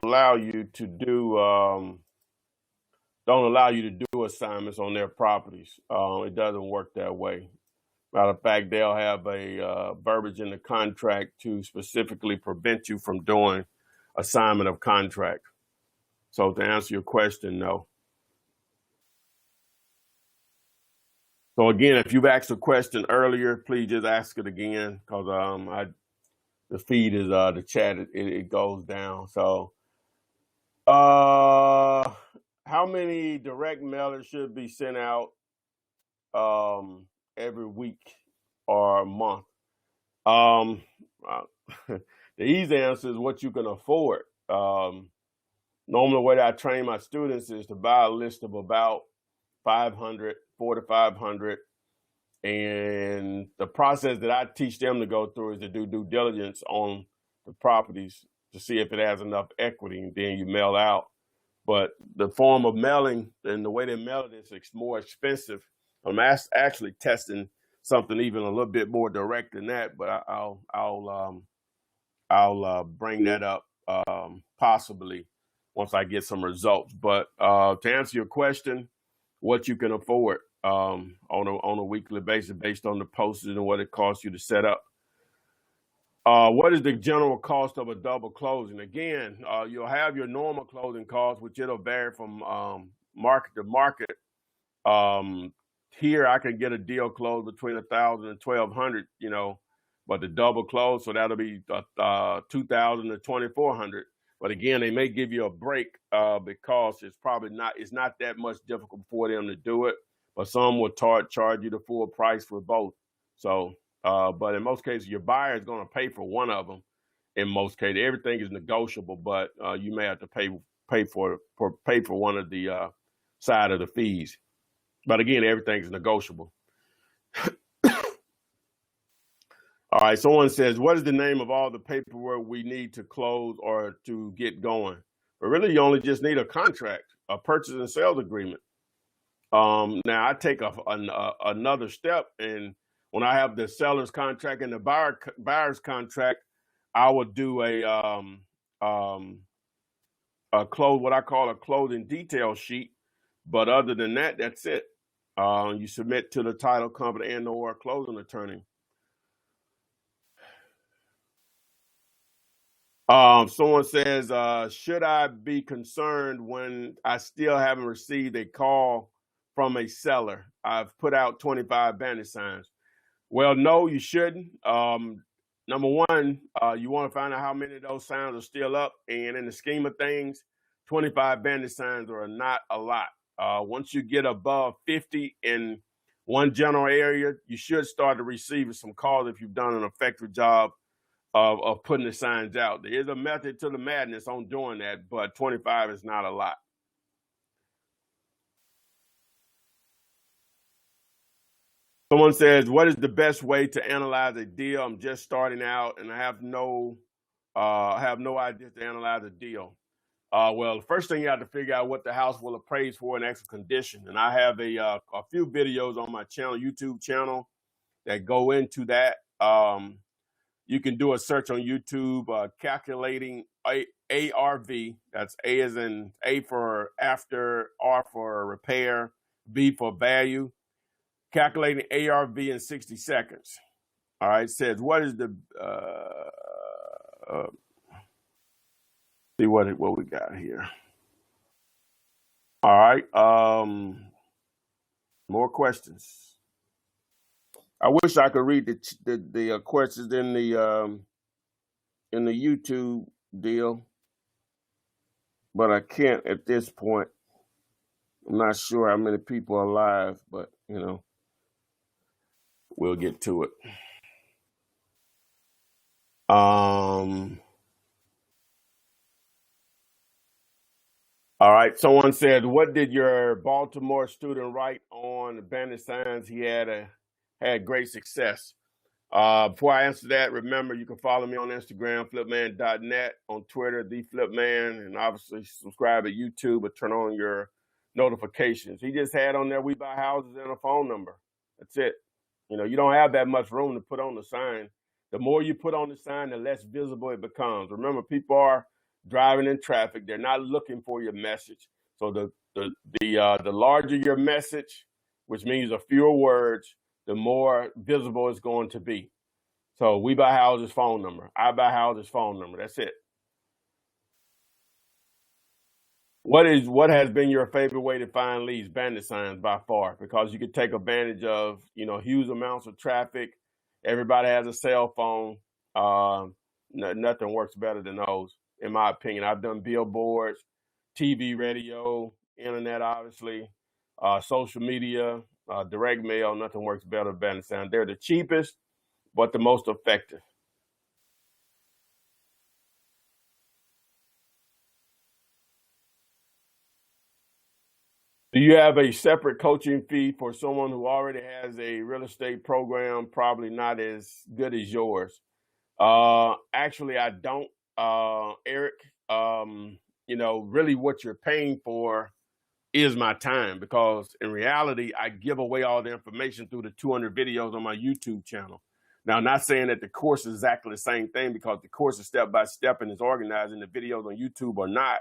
allow you to do assignments on their properties. It doesn't work that way. Matter of fact, they'll have a verbiage in the contract to specifically prevent you from doing assignment of contract. So to answer your question, no. So again, if you've asked a question earlier, please just ask it again, because the feed is the chat, it goes down. So how many direct mailers should be sent out every week or month? The easy answer is what you can afford. Normally the way that I train my students is to buy a list of about 500, 400 to 500. And the process that I teach them to go through is to do due diligence on the properties to see if it has enough equity, and then you mail out. But the form of mailing and the way they mail it is more expensive. I'm actually testing something even a little bit more direct than that, but I'll bring that up possibly once I get some results. But to answer your question, what you can afford on a weekly basis based on the postage and what it costs you to set up. What is the general cost of a double closing? Again, you'll have your normal closing cost, which it'll vary from market to market. Um, Here, I can get a deal closed between 1,000 and 1,200, but the double close, so that'll be 2,000 to 2,400. But again, they may give you a break because it's not that much difficult for them to do it. But some will charge you the full price for both. So, but in most cases, your buyer is going to pay for one of them. In most cases, everything is negotiable, but you may have to pay for one of the side of the fees. But again, everything is negotiable. All right, someone says, what is the name of all the paperwork we need to close or to get going? But really, you only just need a contract, a purchase and sales agreement. Now, I take another step, and when I have the seller's contract and the buyer's contract, I will do what I call a closing detail sheet. But other than that, that's it. You submit to the title company and/or closing attorney. Someone says, should I be concerned when I still haven't received a call from a seller? I've put out 25 bandit signs. Well, no, you shouldn't. Number one, you want to find out how many of those signs are still up. And in the scheme of things, 25 bandit signs are not a lot. Once you get above 50 in one general area, you should start to receive some calls if you've done an effective job of putting the signs out. There is a method to the madness on doing that, but 25 is not a lot. Someone says, what is the best way to analyze a deal? I'm just starting out and I have no idea to analyze a deal. Well, the first thing you have to figure out what the house will appraise for in actual condition. And I have a few videos on my channel, YouTube channel, that go into that. You can do a search on YouTube, calculating ARV. That's A as in A for after, R for repair, V for value. Calculating ARV in 60 seconds. All right, it says, what is the, see what we got here. All right, more questions. I wish I could read the questions in the YouTube deal, but I can't at this point. I'm not sure how many people are live, but we'll get to it. All right. Someone said, what did your Baltimore student write on the bandit signs? He had great success. Before I answer that, remember, you can follow me on Instagram, flipman.net, on Twitter, TheFlipMan, and obviously subscribe to YouTube or turn on your notifications. He just had on there, we buy houses and a phone number. That's it. You don't have that much room to put on the sign. The more you put on the sign, the less visible it becomes. Remember, people are driving in traffic. They're not looking for your message. So the larger your message, which means a fewer words, the more visible it's going to be. So we buy houses, phone number. I buy houses, phone number. That's it. What has been your favorite way to find leads? Bandit signs by far, because you can take advantage of, huge amounts of traffic. Everybody has a cell phone. Nothing works better than those, in my opinion. I've done billboards, TV, radio, internet, obviously, social media, direct mail. Nothing works better than bandit signs. They're the cheapest, but the most effective. Do you have a separate coaching fee for someone who already has a real estate program, probably not as good as yours? Actually, I don't, Eric. Really what you're paying for is my time, because in reality, I give away all the information through the 200 videos on my YouTube channel. Now, I'm not saying that the course is exactly the same thing, because the course is step by step and is organized, and the videos on YouTube are not.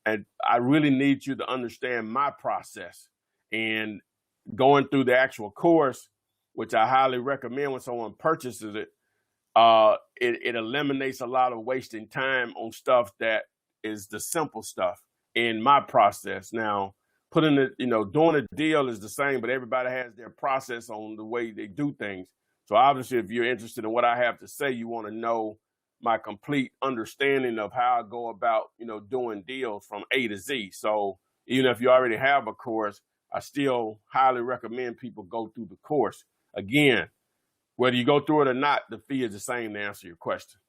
And I really need you to understand my process. And going through the actual course, which I highly recommend when someone purchases it, it eliminates a lot of wasting time on stuff that is the simple stuff in my process. Now, putting it, doing a deal is the same, but everybody has their process on the way they do things. So obviously, if you're interested in what I have to say, you want to know my complete understanding of how I go about, doing deals from A to Z. So even if you already have a course, I still highly recommend people go through the course. Again, whether you go through it or not, the fee is the same to answer your question.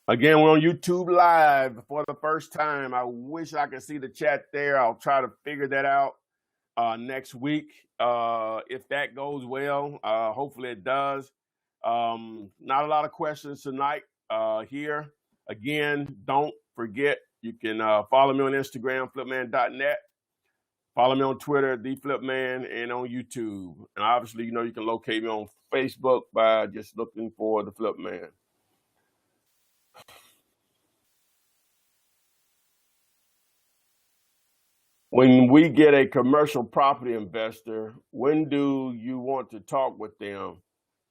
Again, we're on YouTube Live for the first time. I wish I could see the chat there. I'll try to figure that out next week if that goes well. Hopefully it does. Not a lot of questions tonight here. Again, don't forget, you can follow me on Instagram, flipman.net. Follow me on Twitter, TheFlipMan, and on YouTube. And obviously, you can locate me on Facebook by just looking for The Flip Man. When we get a commercial property investor, when do you want to talk with them?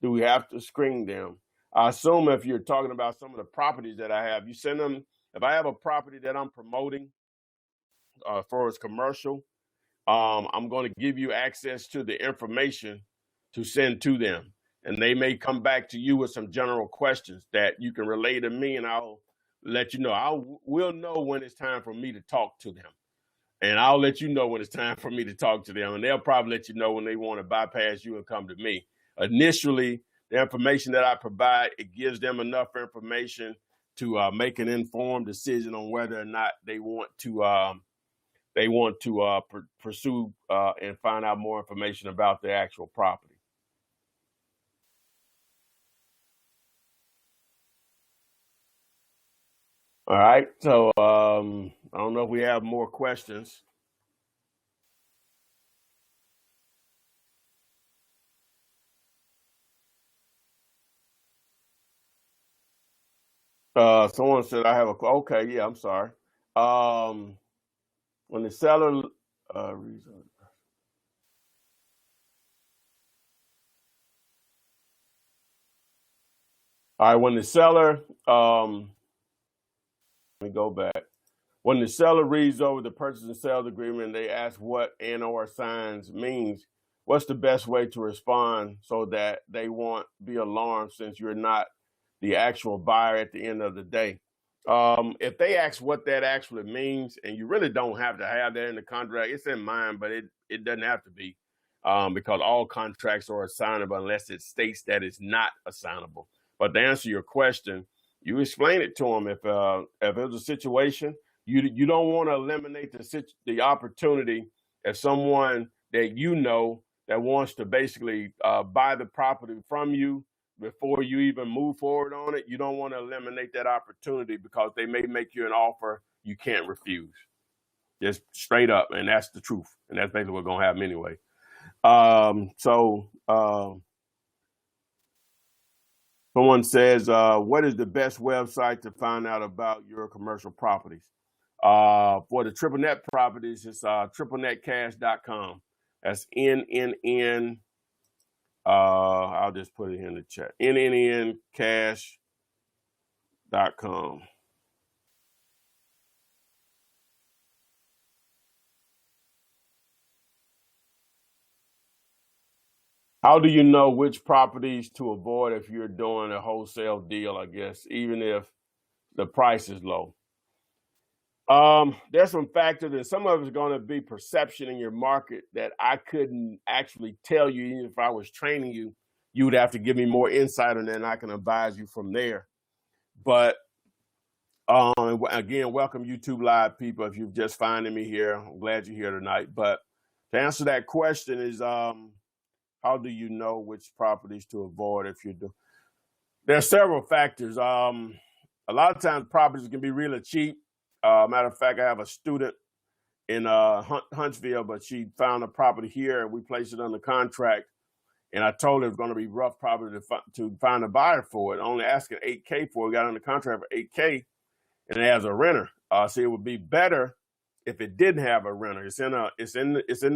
Do we have to screen them? I assume if you're talking about some of the properties that I have, you send them. If I have a property that I'm promoting for its commercial, I'm going to give you access to the information to send to them. And they may come back to you with some general questions that you can relay to me, and I'll let you know. We'll know when it's time for me to talk to them. And I'll let you know when it's time for me to talk to them. And they'll probably let you know when they want to bypass you and come to me. Initially, the information that I provide, it gives them enough information to make an informed decision on whether or not they want to pursue and find out more information about the actual property. All right. So I don't know if we have more questions. Someone said I have okay. Yeah, I'm sorry. When the seller all right, when the seller let me go back. When the seller reads over the purchase and sales agreement, they ask what and/or signs means. What's the best way to respond so that they won't be alarmed since you're not the actual buyer at the end of the day? If they ask what that actually means, and you really don't have to have that in the contract, it's in mine, but it doesn't have to be because all contracts are assignable unless it states that it's not assignable. But to answer your question, you explain it to them. If it's a situation, you don't want to eliminate the opportunity if someone that that wants to basically buy the property from you before you even move forward on it. You don't want to eliminate that opportunity because they may make you an offer you can't refuse. Just straight up, and that's the truth, and that's basically what's going to happen anyway. Someone says, what is the best website to find out about your commercial properties? For the triple net properties, it's triplenetcash.com. That's NNN. I'll just put it in the chat. NNNcash.com. How do you know which properties to avoid if you're doing a wholesale deal, I guess, even if the price is low? There's some factors, and some of it's going to be perception in your market that I couldn't actually tell you. Even if I was training you, you would have to give me more insight on that, and I can advise you from there. But again, welcome YouTube Live people. If you're just finding me here, I'm glad you're here tonight. But to answer that question is, how do you know which properties to avoid if you do? There are several factors. A lot of times properties can be really cheap. Matter of fact, I have a student in Huntsville, but she found a property here and we placed it under contract. And I told her it was going to be rough probably to find a buyer for it. Only asking $8K for it. We got under contract for $8K and it has a renter. So it would be better if it didn't have a renter. It's in the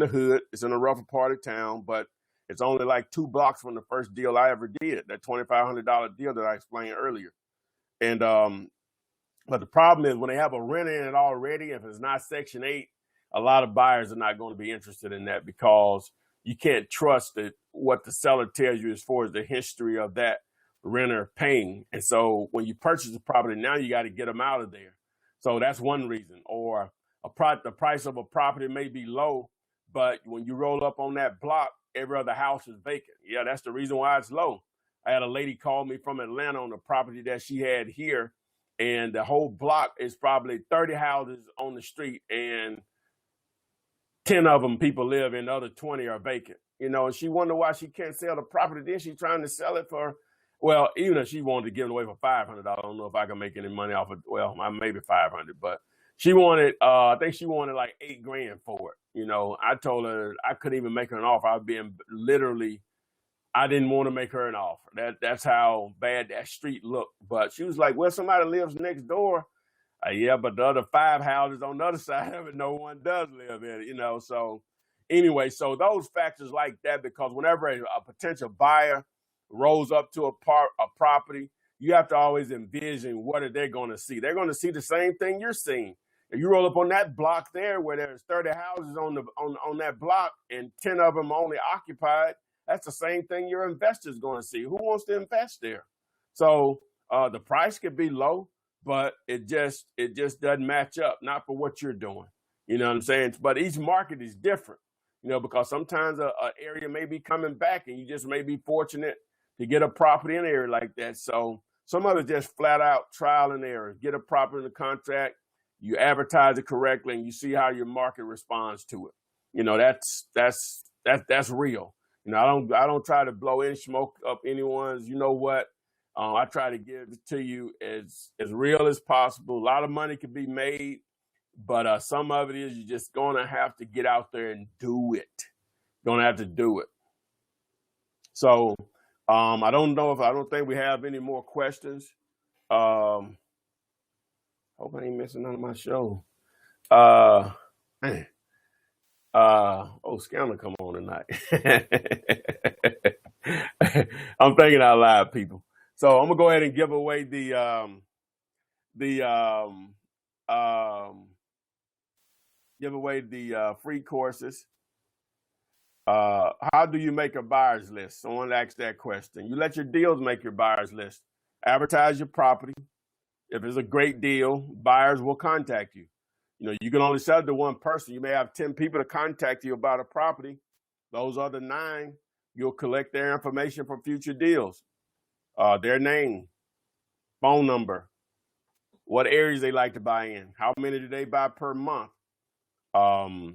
hood. It's in a rougher part of town, but It's only like 2 blocks from the first deal I ever did, that $2,500 deal that I explained earlier. And but the problem is when they have a renter in it already, if it's not Section 8, a lot of buyers are not going to be interested in that because you can't trust that what the seller tells you as far as the history of that renter paying. And so when you purchase the property, now you got to get them out of there. So that's one reason. Or the price of a property may be low, but when you roll up on that block, every other house is vacant. Yeah, that's the reason why it's low. I had a lady call me from Atlanta on the property that she had here, and the whole block is probably 30 houses on the street, and 10 of them people live in, the other 20 are vacant. And she wondered why she can't sell the property. Then she's trying to sell it for, well, even if she wanted to give it away for $500, I don't know if I can make any money off of, well, maybe 500, but she wanted, I think she wanted like $8,000 for it. I told her I couldn't even make her an offer. I was being literally, I didn't want to make her an offer. That's how bad that street looked. But she was like, well, somebody lives next door. Yeah, but the other 5 houses on the other side of it, no one does live in it, So anyway, so those factors like that, because whenever a potential buyer rolls up to a property, you have to always envision what are they going to see. They're going to see the same thing you're seeing. If you roll up on that block there where there's 30 houses on that block and 10 of them only occupied, that's the same thing your investor's going to see. Who wants to invest there? So the price could be low, but it just doesn't match up, not for what you're doing. You know what I'm saying? But each market is different, because sometimes an area may be coming back and you just may be fortunate to get a property in an area like that. So some of it just flat out trial and error. Get a property in the contract, you advertise it correctly, and you see how your market responds to it. That's real. I don't try to blow any smoke up anyone's. You know what? I try to give it to you as real as possible. A lot of money can be made, but some of it is you're just going to have to get out there and do it. Going to have to do it. So I don't think we have any more questions. Hope I ain't missing none of my show. Man. Scammer come on tonight. I'm thinking out loud, people. So I'm gonna go ahead and give away the free courses. How do you make a buyer's list? Someone asked that question. You let your deals make your buyer's list. Advertise your property. If it's a great deal, buyers will contact you. You can only sell it to one person. You may have 10 people to contact you about a property. Those other 9, you'll collect their information for future deals. Their name, phone number, what areas they like to buy in, how many do they buy per month, what's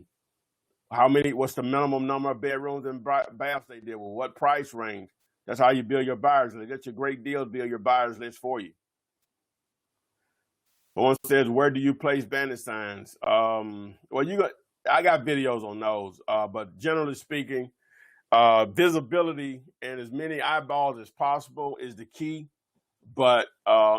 the minimum number of bedrooms and baths they deal with, what price range. That's how you build your buyer's list. That's your great deals, build your buyer's list for you. Someone says, where do you place bandit signs? I got videos on those, but generally speaking, visibility and as many eyeballs as possible is the key. But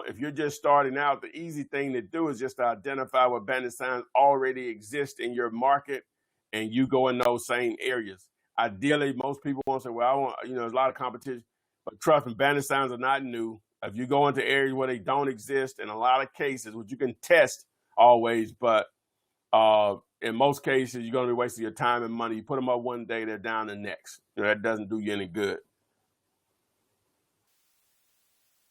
if you're just starting out, the easy thing to do is just to identify what bandit signs already exist in your market, and you go in those same areas. Ideally, most people won't say, well, there's a lot of competition, but trust me, bandit signs are not new. If you go into areas where they don't exist, in a lot of cases, which you can test always, but in most cases, you're going to be wasting your time and money. You put them up one day, they're down the next. That doesn't do you any good.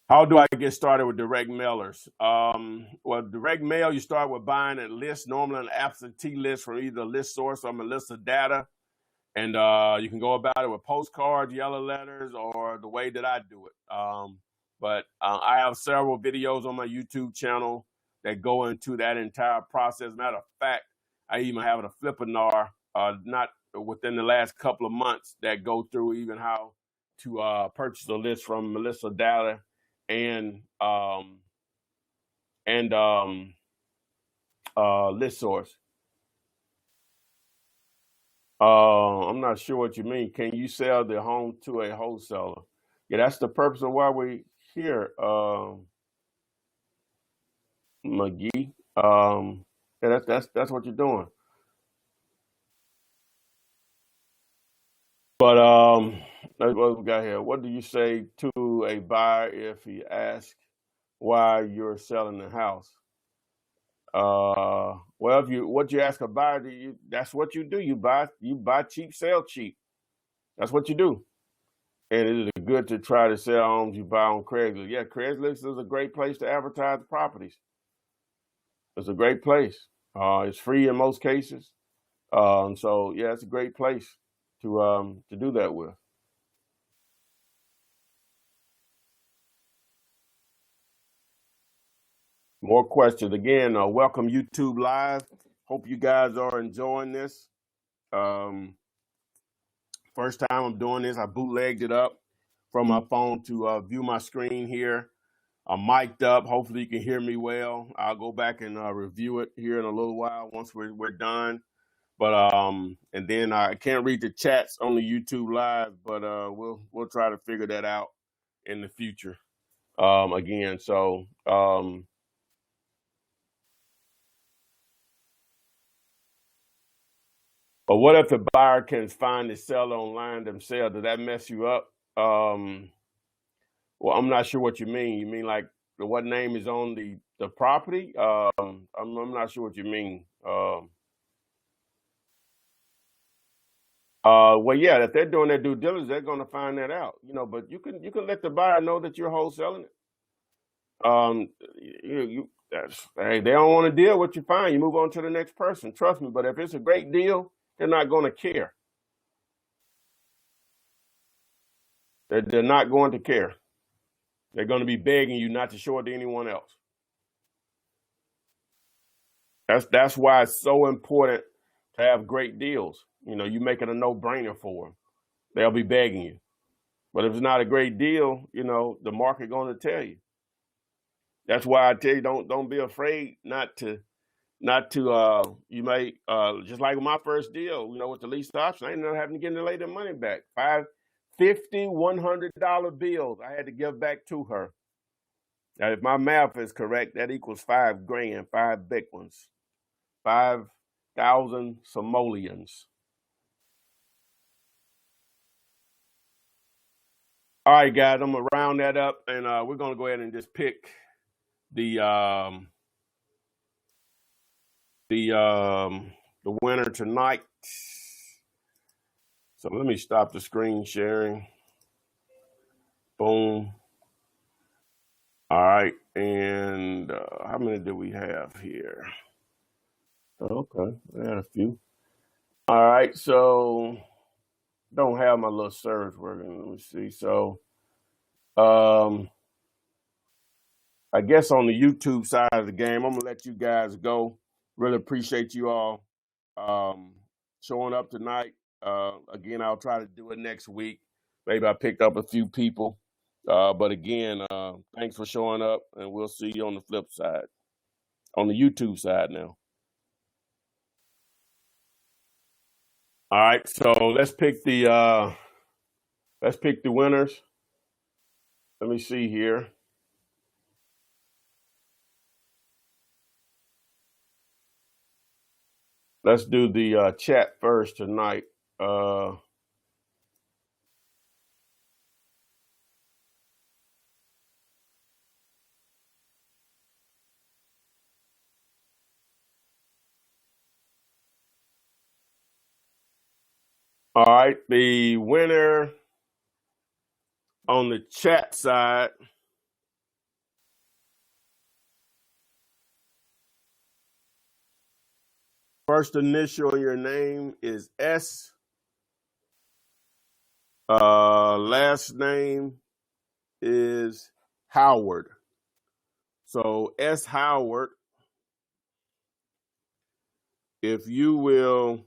How do I get started with direct mailers? Well, direct mail, you start with buying a list, normally an absentee list from either a list source or a list of data. And you can go about it with postcards, yellow letters, or the way that I do it. But I have several videos on my YouTube channel that go into that entire process. Matter of fact, I even have a Flippinar, not within the last couple of months, that go through even how to purchase a list from Melissa Data and list source. I'm not sure what you mean. Can you sell the home to a wholesaler? Yeah, that's the purpose of why we're here, McGee. That's what you're doing. But what we got here? What do you say to a buyer if he asks why you're selling the house? Well, if you what you ask a buyer, that's what you do. You buy cheap, sell cheap. That's what you do. And it is good to try to sell homes you buy on Craigslist. Yeah, Craigslist is a great place to advertise properties. It's a great place. It's free in most cases. So yeah, it's a great place to do that with. More questions. Again, welcome YouTube Live. Hope you guys are enjoying this. Um, First time I'm doing this, I bootlegged it up from my phone to view my screen here. I'm mic'd up. Hopefully you can hear me well. I'll go back and review it here in a little while once we're done. But and then I can't read the chats on the YouTube Live, but we'll try to figure that out in the future. Again, so but what if the buyer can find the seller online themselves? Does that mess you up? Well, I'm not sure what you mean. You mean like what name is on the property? I'm not sure what you mean. Well, yeah, if they're doing their due diligence, they're going to find that out. But you can let the buyer know that you're wholesaling it. Hey, they don't want to deal with you. Fine, you move on to the next person. Trust me. But if it's a great deal, they're not going to care. They're not going to care. They're going to be begging you not to show it to anyone else. That's why it's so important to have great deals. You make it a no-brainer for them. They'll be begging you. But if it's not a great deal, the market going to tell you. That's why I tell you don't be afraid not to you may just like my first deal, with the lease option, I ended up having to get the lady money back. $100 bills I had to give back to her. Now, if my math is correct, that equals $5,000, 5 big ones, 5,000 simoleons. All right, guys, I'm gonna round that up, and we're gonna go ahead and just pick the um, the winner tonight. So let me stop the screen sharing. Boom. All right, and how many do we have here? Okay, I had a few. All right, so don't have my little search working. Let me see. So, um, I guess on the YouTube side of the game, I'm gonna let you guys go. Really appreciate you all um, showing up tonight. Again, I'll try to do it next week. Maybe I picked up a few people, but again, thanks for showing up, and we'll see you on the flip side, on the YouTube side now. All right, so let's pick the winners. Let me see here. Let's do the chat first tonight. All right, the winner on the chat side, first initial in your name is S. Last name is Howard. So S. Howard, if you will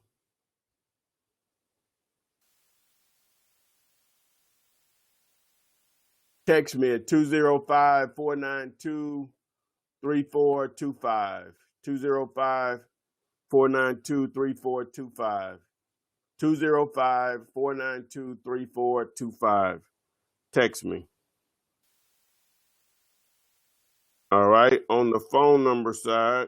text me at 205-492-3425. 205-492-3425. 205-492-3425. Text me. All right. On the phone number side,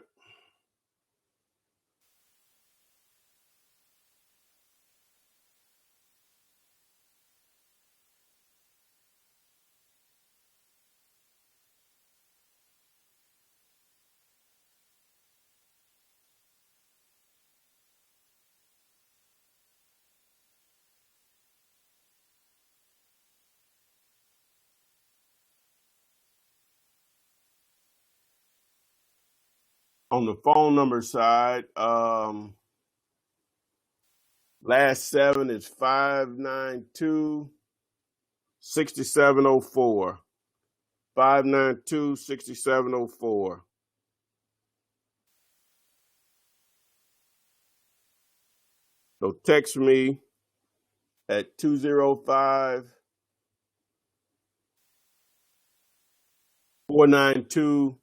On the phone number side, last 7 is 592-6704. 592-6704. So text me at 205-492-3425.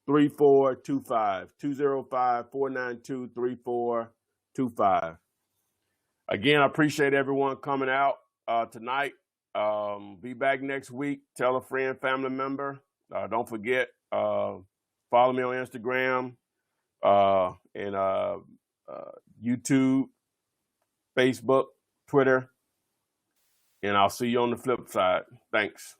205-492-3425. Again, I appreciate everyone coming out tonight. Be back next week. Tell a friend, family member. Don't forget, follow me on Instagram and YouTube, Facebook, Twitter, and I'll see you on the flip side. Thanks.